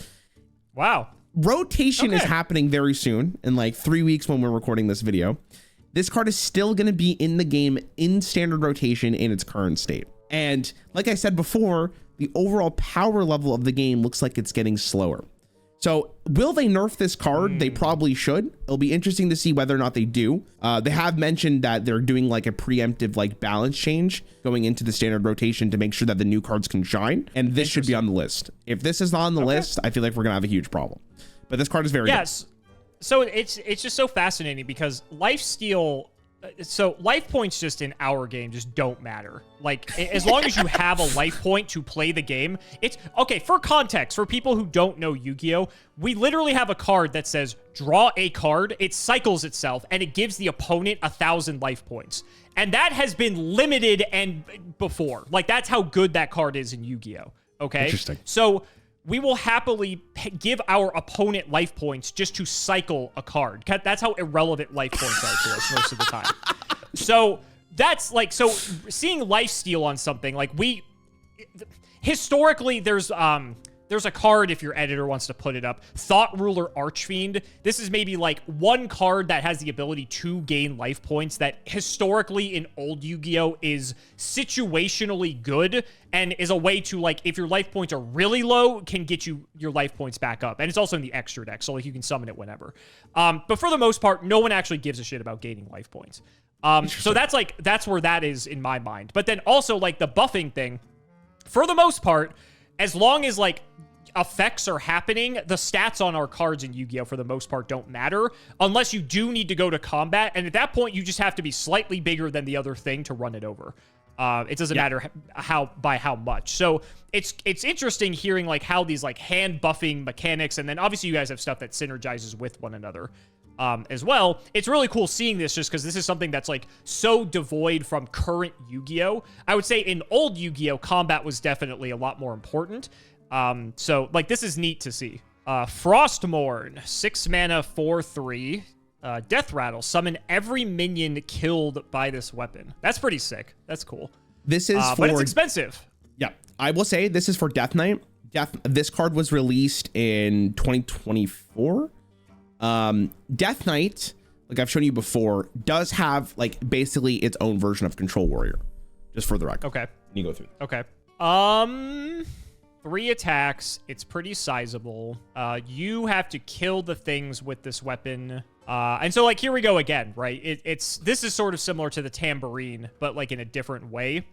Wow. Rotation is happening very soon, in like 3 weeks when we're recording this video. This card is still going to be in the game in standard rotation in its current state. And like I said before, the overall power level of the game looks like it's getting slower. So will they nerf this card? They probably should. It'll be interesting to see whether or not they do. They have mentioned that they're doing like a preemptive like balance change going into the standard rotation to make sure that the new cards can shine. And this should be on the list. If this is not on the list, I feel like we're gonna have a huge problem. But this card is very good. So it's just so fascinating because lifesteal. So life points just in our game just don't matter. Like as long as you have a life point to play the game, it's okay. For context, for people who don't know Yu-Gi-Oh, we literally have a card that says draw a card. It cycles itself and it gives the opponent 1,000 life points. And that has been limited and before. Like that's how good that card is in Yu-Gi-Oh. Okay. Interesting. So we will happily give our opponent life points just to cycle a card. That's how irrelevant life points are to us most of the time. So that's like, so seeing life steal on something like historically there's there's a card if your editor wants to put it up. Thought Ruler Archfiend. This is maybe like one card that has the ability to gain life points that historically in old Yu-Gi-Oh is situationally good and is a way to, like, if your life points are really low, can get you your life points back up. And it's also in the extra deck, so like you can summon it whenever. But for the most part, no one actually gives a shit about gaining life points. So that's where that is in my mind. But then also like the buffing thing, for the most part, as long as like effects are happening, the stats on our cards in Yu-Gi-Oh for the most part don't matter unless you do need to go to combat. And at that point, you just have to be slightly bigger than the other thing to run it over. It doesn't matter by how much. So it's interesting hearing like how these like hand buffing mechanics, and then obviously you guys have stuff that synergizes with one another as well. It's really cool seeing this just because this is something that's like so devoid from current Yu-Gi-Oh. I would say in old Yu-Gi-Oh, combat was definitely a lot more important. So like this is neat to see. Frostmourne, 6 mana, 4/3. Death Rattle. Summon every minion killed by this weapon. That's pretty sick. That's cool. This is but it's expensive. Yeah, I will say this is for Death Knight. This card was released in 2024. Death Knight, like I've shown you before, does have like basically its own version of Control Warrior. Just for the record. Okay. You go through. Okay. 3 attacks. It's pretty sizable. You have to kill the things with this weapon. And so like here we go again, right? This is sort of similar to the tambourine, but like in a different way,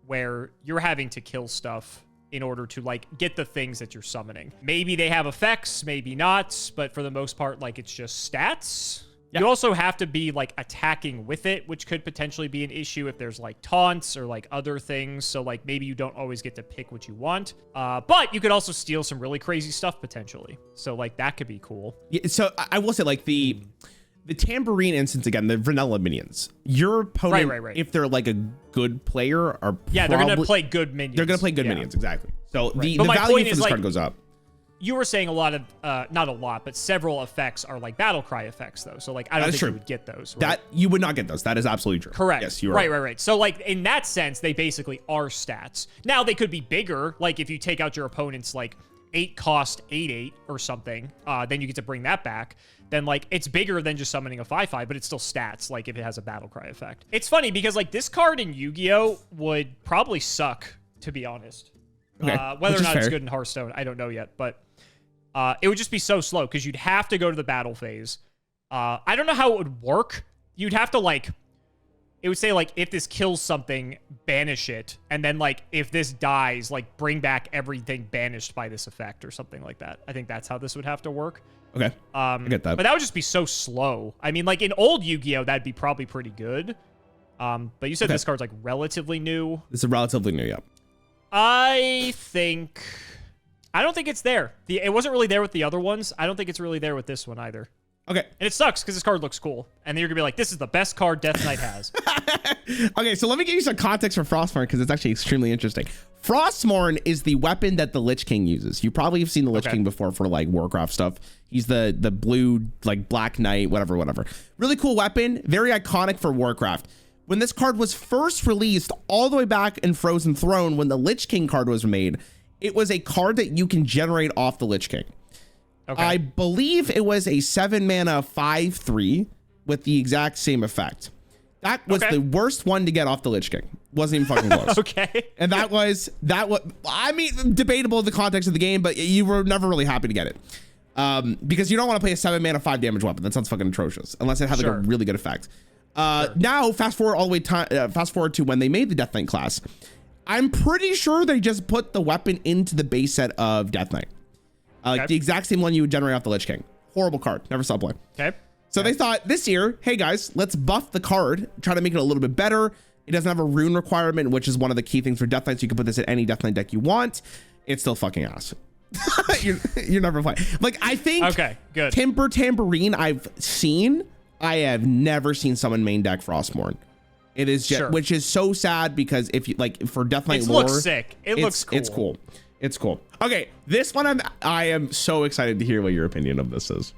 where you're having to kill stuff in order to like get the things that you're summoning. Maybe they have effects, maybe not, but for the most part, like it's just stats. Yeah. You also have to be like attacking with it, which could potentially be an issue if there's like taunts or like other things. So like maybe you don't always get to pick what you want, but you could also steal some really crazy stuff potentially. So like that could be cool. Yeah, so I will say like the tambourine instance again, the vanilla minions. Your opponent, right. If they're like a good player, are they're gonna play good minions. They're gonna play good minions, exactly. So the value for this card goes up. You were saying a lot of, not a lot, but several effects are like battle cry effects though. So like I don't think you would get those. Right? That you would not get those. That is absolutely true. Correct. Yes, you're right. So like in that sense, they basically are stats. Now they could be bigger. Like if you take out your opponent's like 8 cost 8/8 or something, then you get to bring that back. Then like it's bigger than just summoning a 5/5, but it's still stats. Like if it has a battle cry effect. It's funny because like this card in Yu-Gi-Oh would probably suck, to be honest. Okay. Whether or not it's good in Hearthstone, I don't know yet, but it would just be so slow because you'd have to go to the battle phase. I don't know how it would work. You'd have to like, it would say like, if this kills something, banish it. And then like, if this dies, like bring back everything banished by this effect or something like that. I think that's how this would have to work. Okay, I get that. But that would just be so slow. I mean, like in old Yu-Gi-Oh, that'd be probably pretty good. But you said this card's like relatively new. This is relatively new, yeah. I don't think it's there. It wasn't really there with the other ones. I don't think it's really there with this one either. Okay. And it sucks because this card looks cool. And then you're going to be like, this is the best card Death Knight has. Okay, so let me give you some context for Frostmourne because it's actually extremely interesting. Frostmourne is the weapon that the Lich King uses. You probably have seen the Lich King before for like Warcraft stuff. He's the blue, like Black Knight, whatever. Really cool weapon. Very iconic for Warcraft. When this card was first released all the way back in Frozen Throne, when the Lich King card was made, it was a card that you can generate off the Lich King. Okay. I believe it was a 7 mana 5/3 with the exact same effect. That was the worst one to get off the Lich King. Wasn't even fucking close. Okay. And that was, I mean, debatable in the context of the game, but you were never really happy to get it. Because you don't want to play a 7 mana 5 damage weapon. That sounds fucking atrocious. Unless it had like a really good effect. Now, fast forward to when they made the Death Knight class. I'm pretty sure they just put the weapon into the base set of Death Knight. Like the exact same one you would generate off the Lich King. Horrible card. Never saw play. Okay. So they thought this year, hey guys, let's buff the card, try to make it a little bit better. It doesn't have a rune requirement, which is one of the key things for Death Knight. So you can put this in any Death Knight deck you want. It's still fucking ass. you're never playing. Like I think good. Timber Tambourine I have never seen someone main deck Frostmourne. It is just, which is so sad because if you like for Death Knight lore, looks sick. It looks cool. It's cool. It's cool. Okay, this one I am so excited to hear what your opinion of this is.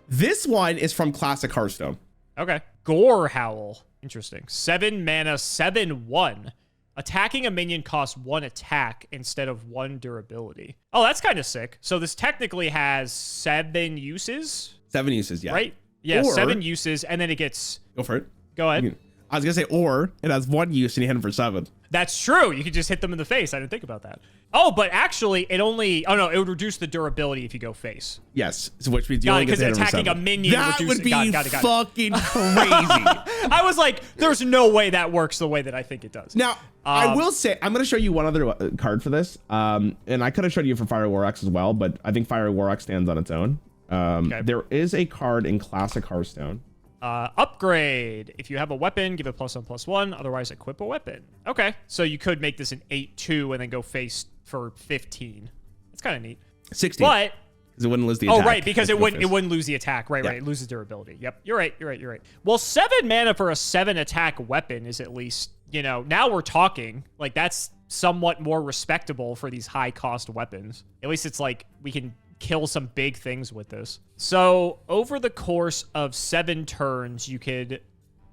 This one is from Classic Hearthstone. Okay. Gorehowl. Interesting. 7 mana 7/1. Attacking a minion costs 1 attack instead of 1 durability. Oh, that's kind of sick. So this technically has 7 uses. 7 uses, yeah. Right? Yeah, Or, 7 uses, and then it gets... Go for it. Go ahead. I was going to say, or it has 1 use and you hit him for 7. That's true. You could just hit them in the face. I didn't think about that. Oh, but actually, it only... Oh, no, it would reduce the durability if you go face. Yes. So which means you only get because to hit him for attacking 7. a minion That reduces... would be got it. fucking crazy. I was like, there's no way that works the way that I think it does. Now, I will say, I'm going to show you one other card for this. And I could have showed you for Fiery War Axe as well, but I think Fiery War Axe stands on its own. Okay. There is a card in Classic Hearthstone. Upgrade. If you have a weapon, give it +1/+1. Otherwise, equip a weapon. Okay. So you could make this an 8/2 and then go face for 15. That's kind of neat. 16. But... Because it wouldn't lose the attack. Oh, right. Because it wouldn't lose the attack. Right, right. It loses durability. Yep. You're right. Well, 7 mana for a 7 attack weapon is at least, you know, now we're talking. Like, that's somewhat more respectable for these high cost weapons. At least it's like we can kill some big things with this. So over the course of 7 turns, you could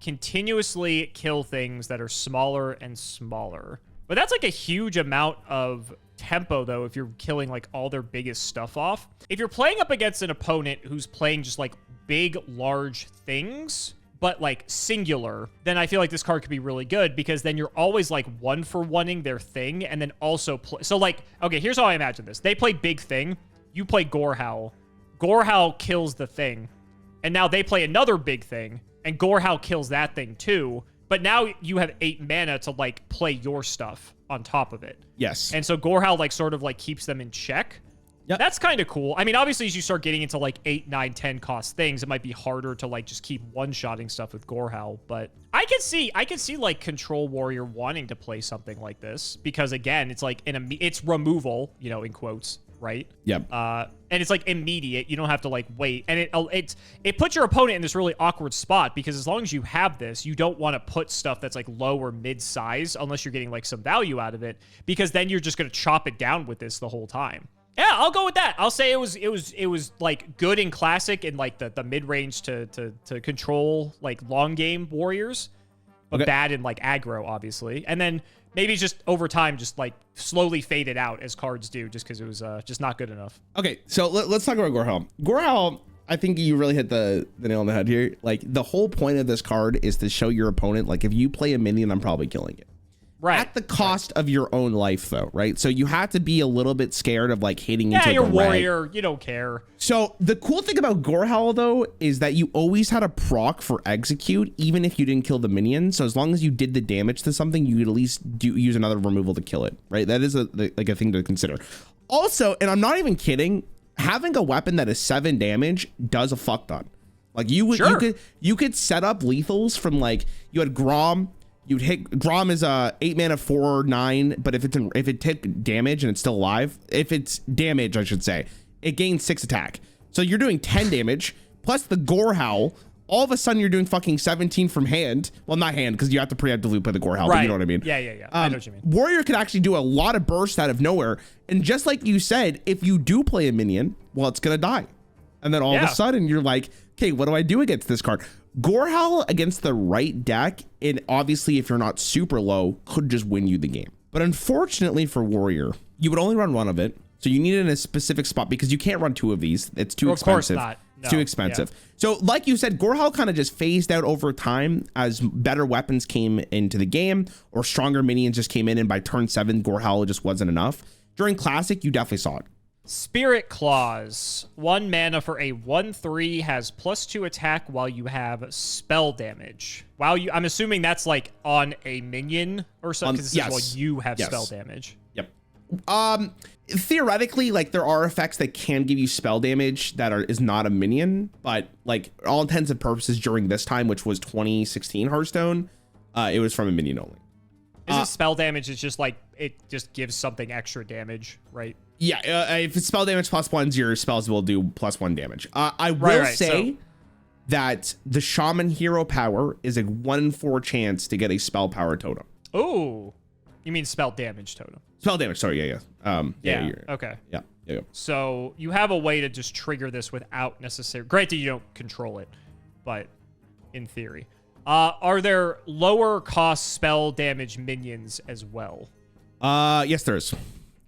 continuously kill things that are smaller and smaller. But that's like a huge amount of tempo, though, if you're killing like all their biggest stuff off. If you're playing up against an opponent who's playing just like big, large things, but like singular, then I feel like this card could be really good because then you're always like 1-for-1ing their thing and then also play. So like, okay, here's how I imagine this. They play big thing. You play Gorehowl. Gorehowl kills the thing. And now they play another big thing. And Gorehowl kills that thing too. But now you have 8 mana to like play your stuff on top of it. Yes. And so Gorehowl like sort of like keeps them in check. Yep. That's kind of cool. I mean, obviously as you start getting into like 8, 9, 10 cost things, it might be harder to like just keep one-shotting stuff with Gorehowl. But I can see like Control Warrior wanting to play something like this. Because again, it's like it's removal, you know, in quotes. Right? Yep. And it's like immediate. You don't have to like wait. And it puts your opponent in this really awkward spot because as long as you have this, you don't want to put stuff that's like low or mid size unless you're getting like some value out of it, because then you're just going to chop it down with this the whole time. Yeah, I'll go with that. I'll say it was like good in classic and like the mid range to control like long game warriors, but bad in like aggro, obviously. And then maybe just over time, just like slowly fade it out as cards do, just because it was just not good enough. Okay, so let's talk about Gorehowl. Gorehowl, I think you really hit the nail on the head here. Like the whole point of this card is to show your opponent, like if you play a minion, I'm probably killing it. Right. At the cost of your own life, though, right? So you have to be a little bit scared of like hitting into you're a warrior. You don't care. So the cool thing about Gorehowl, though, is that you always had a proc for execute, even if you didn't kill the minion. So as long as you did the damage to something, you could at least use another removal to kill it, right? That is a thing to consider. Also, and I'm not even kidding, having a weapon that is 7 damage does a fuck ton. Like you could set up lethals from like you had Grom. You'd hit Grom is 8 mana 4/9, but if it took damage and it's still alive, if it's damage, I should say, it gains 6 attack. So you're doing 10 damage plus the Gorehowl. All of a sudden you're doing fucking 17 from hand. Well, not hand because you have to preemptively play the Gorehowl, but you know what I mean. Yeah. I know what you mean. Warrior could actually do a lot of bursts out of nowhere, and just like you said, if you do play a minion, well, it's gonna die, and then all of a sudden you're like, okay, what do I do against this card? Gorehowl against the right deck, and obviously if you're not super low, could just win you the game. But unfortunately for Warrior, you would only run 1 of it. So you need it in a specific spot because you can't run 2 of these. It's too expensive. Of course not. No. It's too expensive. Yeah. So like you said, Gorehowl kind of just phased out over time as better weapons came into the game or stronger minions just came in, and by turn 7, Gorehowl just wasn't enough. During Classic, you definitely saw it. Spirit Claws, 1 mana for a 1/3, has +2 attack while you have spell damage. I'm assuming that's like on a minion or something, because this is while you have spell damage. Yep. Theoretically, like there are effects that can give you spell damage that is not a minion, but like all intents and purposes during this time, which was 2016 Hearthstone, it was from a minion only. Isn't spell damage? It's just like it just gives something extra damage, right? Yeah, if it's spell damage +1, your spells will do +1 damage. I will say that the Shaman hero power is a 1 in 4 chance to get a spell power totem. Oh, you mean spell damage totem? Spell damage, sorry, yeah. Okay. Yeah. So you have a way to just trigger this without necessarily... Granted, you don't control it, but in theory. Are there lower cost spell damage minions as well? Yes, there is.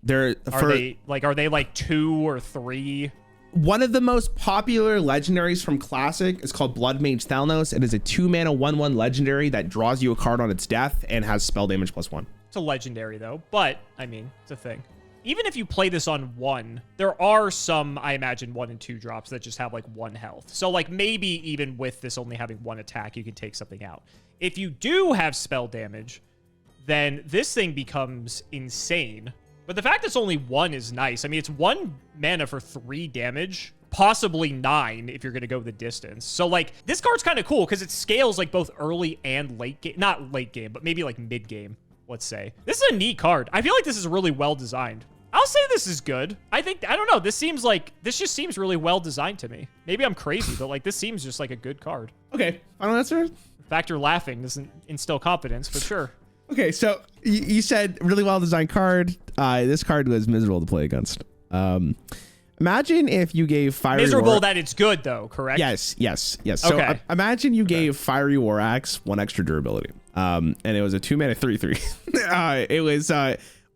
Are they like 2 or 3? One of the most popular legendaries from Classic is called Blood Mage Thalnos. It is a 2-mana 1/1 legendary that draws you a card on its death and has spell damage +1. It's a legendary though, but I mean, it's a thing. Even if you play this on 1, there are some, I imagine, 1 and 2 drops that just have like 1 health. So like maybe even with this only having 1 attack, you can take something out. If you do have spell damage, then this thing becomes insane. But the fact it's only 1 is nice. I mean, it's 1 mana for 3 damage, possibly 9 if you're going to go the distance. So like this card's kind of cool because it scales like both early and late game. Not late game, but maybe like mid game, let's say. This is a neat card. I feel like this is really well designed. I'll say this is good. I don't know. This just seems really well designed to me. Maybe I'm crazy, but like this seems just like a good card. Okay, final answer? The fact you're laughing doesn't instill confidence, but sure. Okay, so you said really well designed card. This card was miserable to play against. Imagine if you gave Fiery Miserable that it's good though, correct? Yes. So okay. Imagine you gave Fiery War Axe 1 extra durability. And it was a 2-mana 3/3. It was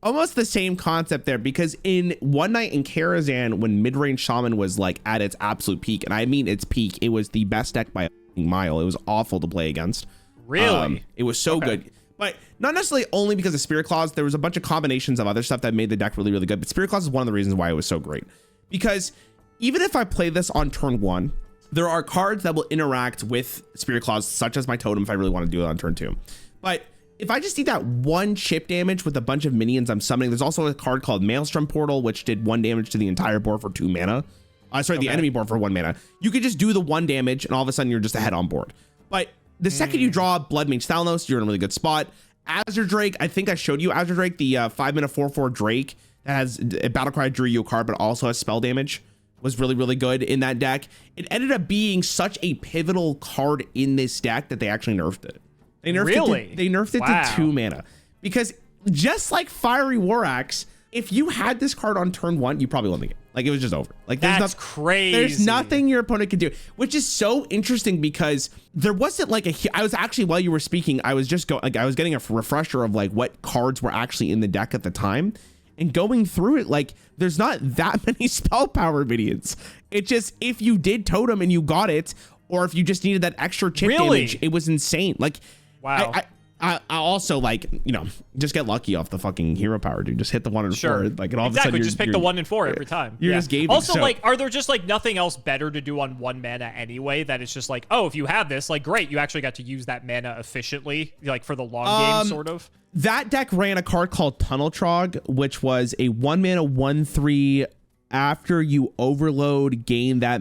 almost the same concept there, because in One Night in Karazhan, when mid-range Shaman was like at its absolute peak, and I mean its peak, it was the best deck by a mile. It was awful to play against. Really? It was so good. But not necessarily only because of Spirit Claws. There was a bunch of combinations of other stuff that made the deck really, really good. But Spirit Claws is one of the reasons why it was so great. Because even if I play this on turn 1, there are cards that will interact with Spirit Claws, such as my Totem, if I really want to do it on turn 2. But if I just need that 1 chip damage with a bunch of minions I'm summoning, there's also a card called Maelstrom Portal, which did 1 damage to the entire board for 2 mana. The enemy board for 1 mana. You could just do the 1 damage, and all of a sudden you're just ahead on board. But the second you draw Blood Mage Thalnos, you're in a really good spot. Azure Drake, I think I showed you Azure Drake, the 5-mana 4/4 Drake that has a Battlecry drew you a card, but also has spell damage, was really, really good in that deck. It ended up being such a pivotal card in this deck that they actually nerfed it. They nerfed it to 2 mana, because just like Fiery War Axe, if you had this card on turn 1, you probably won the game. Like, it was just over. Like, that's crazy. There's nothing your opponent could do, which is so interesting, because there wasn't like I was actually, while you were speaking, I was just I was getting a refresher of like what cards were actually in the deck at the time, and going through it, like there's not that many spell power minions. It just, if you did Totem and you got it, or if you just needed that extra chip damage, it was insane. Like, wow. I also, like, you know, just get lucky off the fucking hero power, dude. Just hit the 1 and 4, like, and all of a sudden just pick the 1 and 4 every time. You're just gaming. Also, like, are there just like nothing else better to do on 1 mana anyway? That it's just like, oh, if you have this, like, great, you actually got to use that mana efficiently, like for the long game, sort of. That deck ran a card called Tunnel Trog, which was a 1 mana 1/3. After you overload, gain that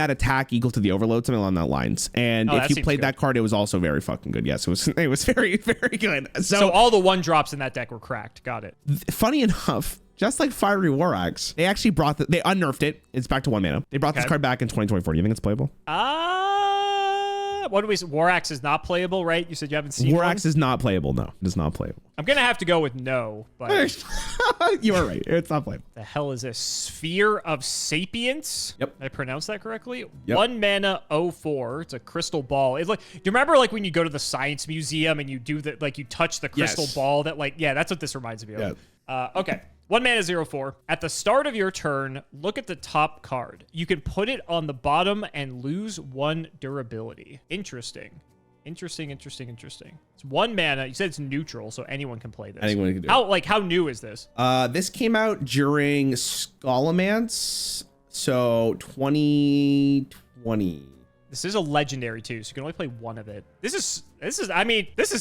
attack equal to the overload, something along that lines. And if you played that card, it was also very fucking good. Yes, it was very, very good. So all the 1 drops in that deck were cracked. Got it. Funny enough, just like Fiery War Axe, they actually they unnerfed it. It's back to 1 mana. They brought this card back in 2024. Do you think it's playable? What do we say? War Axe is not playable, right? You said you haven't seen War Axe is not playable. No, it is not playable. I'm going to have to go with no, but you are right. It's not playable. The hell is this? Sphere of Sapience? Yep. Did I pronounce that correctly? Yep. 1 mana 0/4. It's a crystal ball. It's like, do you remember like when you go to the science museum and you do that, like you touch the crystal ball that, like, yeah, that's what this reminds me of. Yeah. Okay. 1 mana 0/4. At the start of your turn, look at the top card. You can put it on the bottom and lose 1 durability. Interesting. It's 1 mana. You said it's neutral, so anyone can play this. Anyone can do it. How new is this? This came out during Scholomance, so 2020. This is a legendary too, so you can only play 1 of it. This is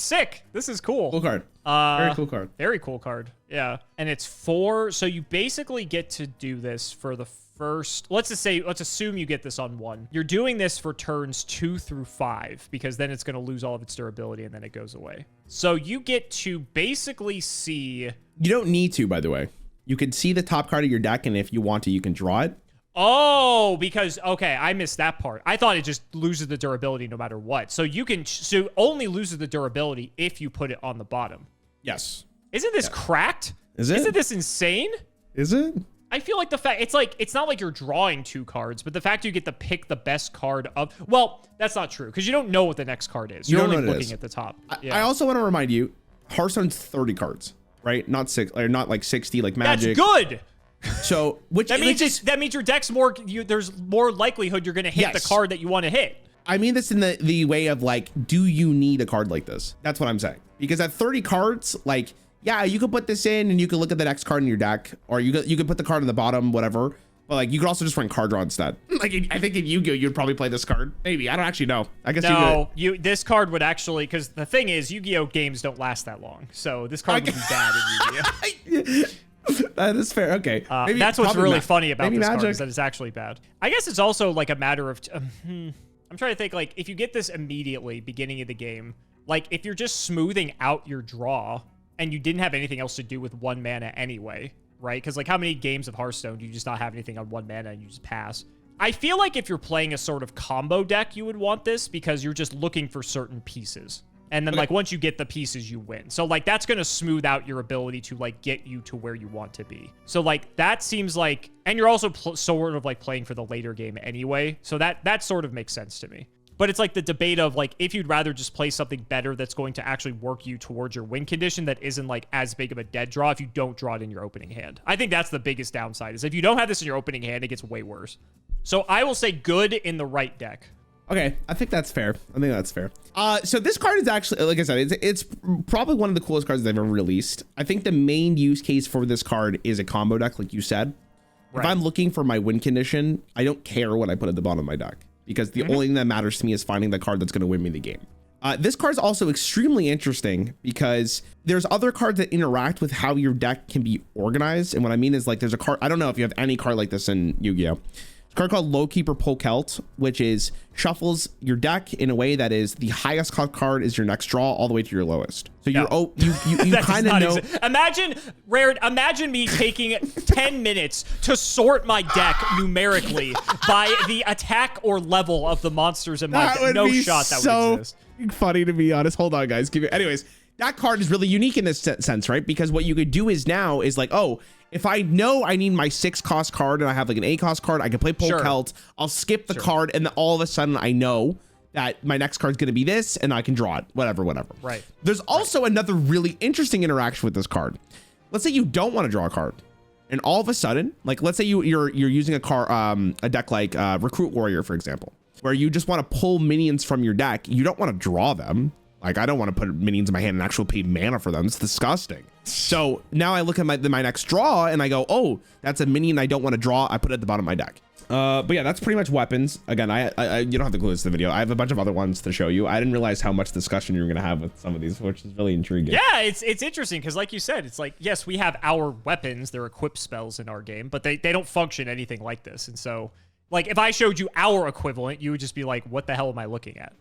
sick. This is cool. Cool card. Very cool card. Very cool card. Yeah. And it's 4, so you basically get to do this for the first, let's assume you get this on 1. You're doing this for turns 2 through 5, because then it's going to lose all of its durability and then it goes away. So you get to basically see. You don't need to, by the way. You can see the top card of your deck, and if you want to, you can draw it. Oh, because, okay, I missed that part. I thought it just loses the durability no matter what. So so only loses the durability if you put it on the bottom. Yes. Isn't this cracked? Is it? Isn't this insane? Is it? I feel like the fact it's not like you're drawing 2 cards, but the fact you get to pick the best card of, well, that's not true because you don't know what the next card is. You're only looking at the top. I also want to remind you, Hearthstone's 30 cards, right? Not not like 60 like Magic. That's good. So that means your deck's more. There's more likelihood you're going to hit the card that you want to hit. I mean this in the way of like, do you need a card like this? That's what I'm saying. Because at 30 cards, like, yeah, you could put this in and you can look at the next card in your deck, or you could put the card on the bottom, whatever. But like, you could also just run card draw instead. Like, I think in Yu-Gi-Oh, you'd probably play this card. Maybe, I don't actually know. I guess this card would actually, because the thing is, Yu-Gi-Oh games don't last that long, so this card would be bad in Yu-Gi-Oh. That is fair. Okay, maybe that's what's really funny about this card, is that it's actually bad. I guess it's also like a matter of. I'm trying to think, like, if you get this immediately beginning of the game, like if you're just smoothing out your draw and you didn't have anything else to do with 1 mana anyway, right? Because like, how many games of Hearthstone do you just not have anything on 1 mana and you just pass? I feel like if you're playing a sort of combo deck, you would want this because you're just looking for certain pieces. And then, like, once you get the pieces, you win. So, like, that's going to smooth out your ability to, like, get you to where you want to be. So, like, that seems like... And you're also sort of, like, playing for the later game anyway. So that sort of makes sense to me. But it's, like, the debate of, like, if you'd rather just play something better that's going to actually work you towards your win condition that isn't, like, as big of a dead draw if you don't draw it in your opening hand. I think that's the biggest downside, is if you don't have this in your opening hand, it gets way worse. So I will say good in the right deck. Okay, I think that's fair. So this card is actually, like I said, it's probably one of the coolest cards they've ever released. I think the main use case for this card is a combo deck, like you said. Right. If I'm looking for my win condition, I don't care what I put at the bottom of my deck, because the only thing that matters to me is finding the card that's going to win me the game. This card is also extremely interesting because there's other cards that interact with how your deck can be organized. And what I mean is, like, there's a card, I don't know if you have any card like this in Yu-Gi-Oh! A card called Lowkeeper Polkelt, which is shuffles your deck in a way that is the highest cost card is your next draw all the way to your lowest. So you kind of know. Imagine me taking 10 minutes to sort my deck numerically by the attack or level of the monsters in my deck. No shot that would exist. Funny, to be honest. Hold on, guys. Anyways, that card is really unique in this sense, right? Because what you could do is now is like, oh, if I know I need my 6 cost card and I have like an 8 cost card, I can play Polkelt. I'll skip the card, and then all of a sudden I know that my next card's going to be this, and I can draw it. Whatever. Right. There's also another really interesting interaction with this card. Let's say you don't want to draw a card, and all of a sudden, like, let's say you're using a deck like Recruit Warrior, for example, where you just want to pull minions from your deck. You don't want to draw them. Like, I don't want to put minions in my hand and actually pay mana for them. It's disgusting. So now I look at my next draw and I go, oh, that's a minion I don't want to draw. I put it at the bottom of my deck. But yeah, that's pretty much weapons. Again, you don't have to clue this to the video. I have a bunch of other ones to show you. I didn't realize how much discussion you were going to have with some of these, which is really intriguing. Yeah, it's interesting because, like you said, it's like, yes, we have our weapons. They're equipped spells in our game, but they don't function anything like this. And so, like, if I showed you our equivalent, you would just be like, what the hell am I looking at?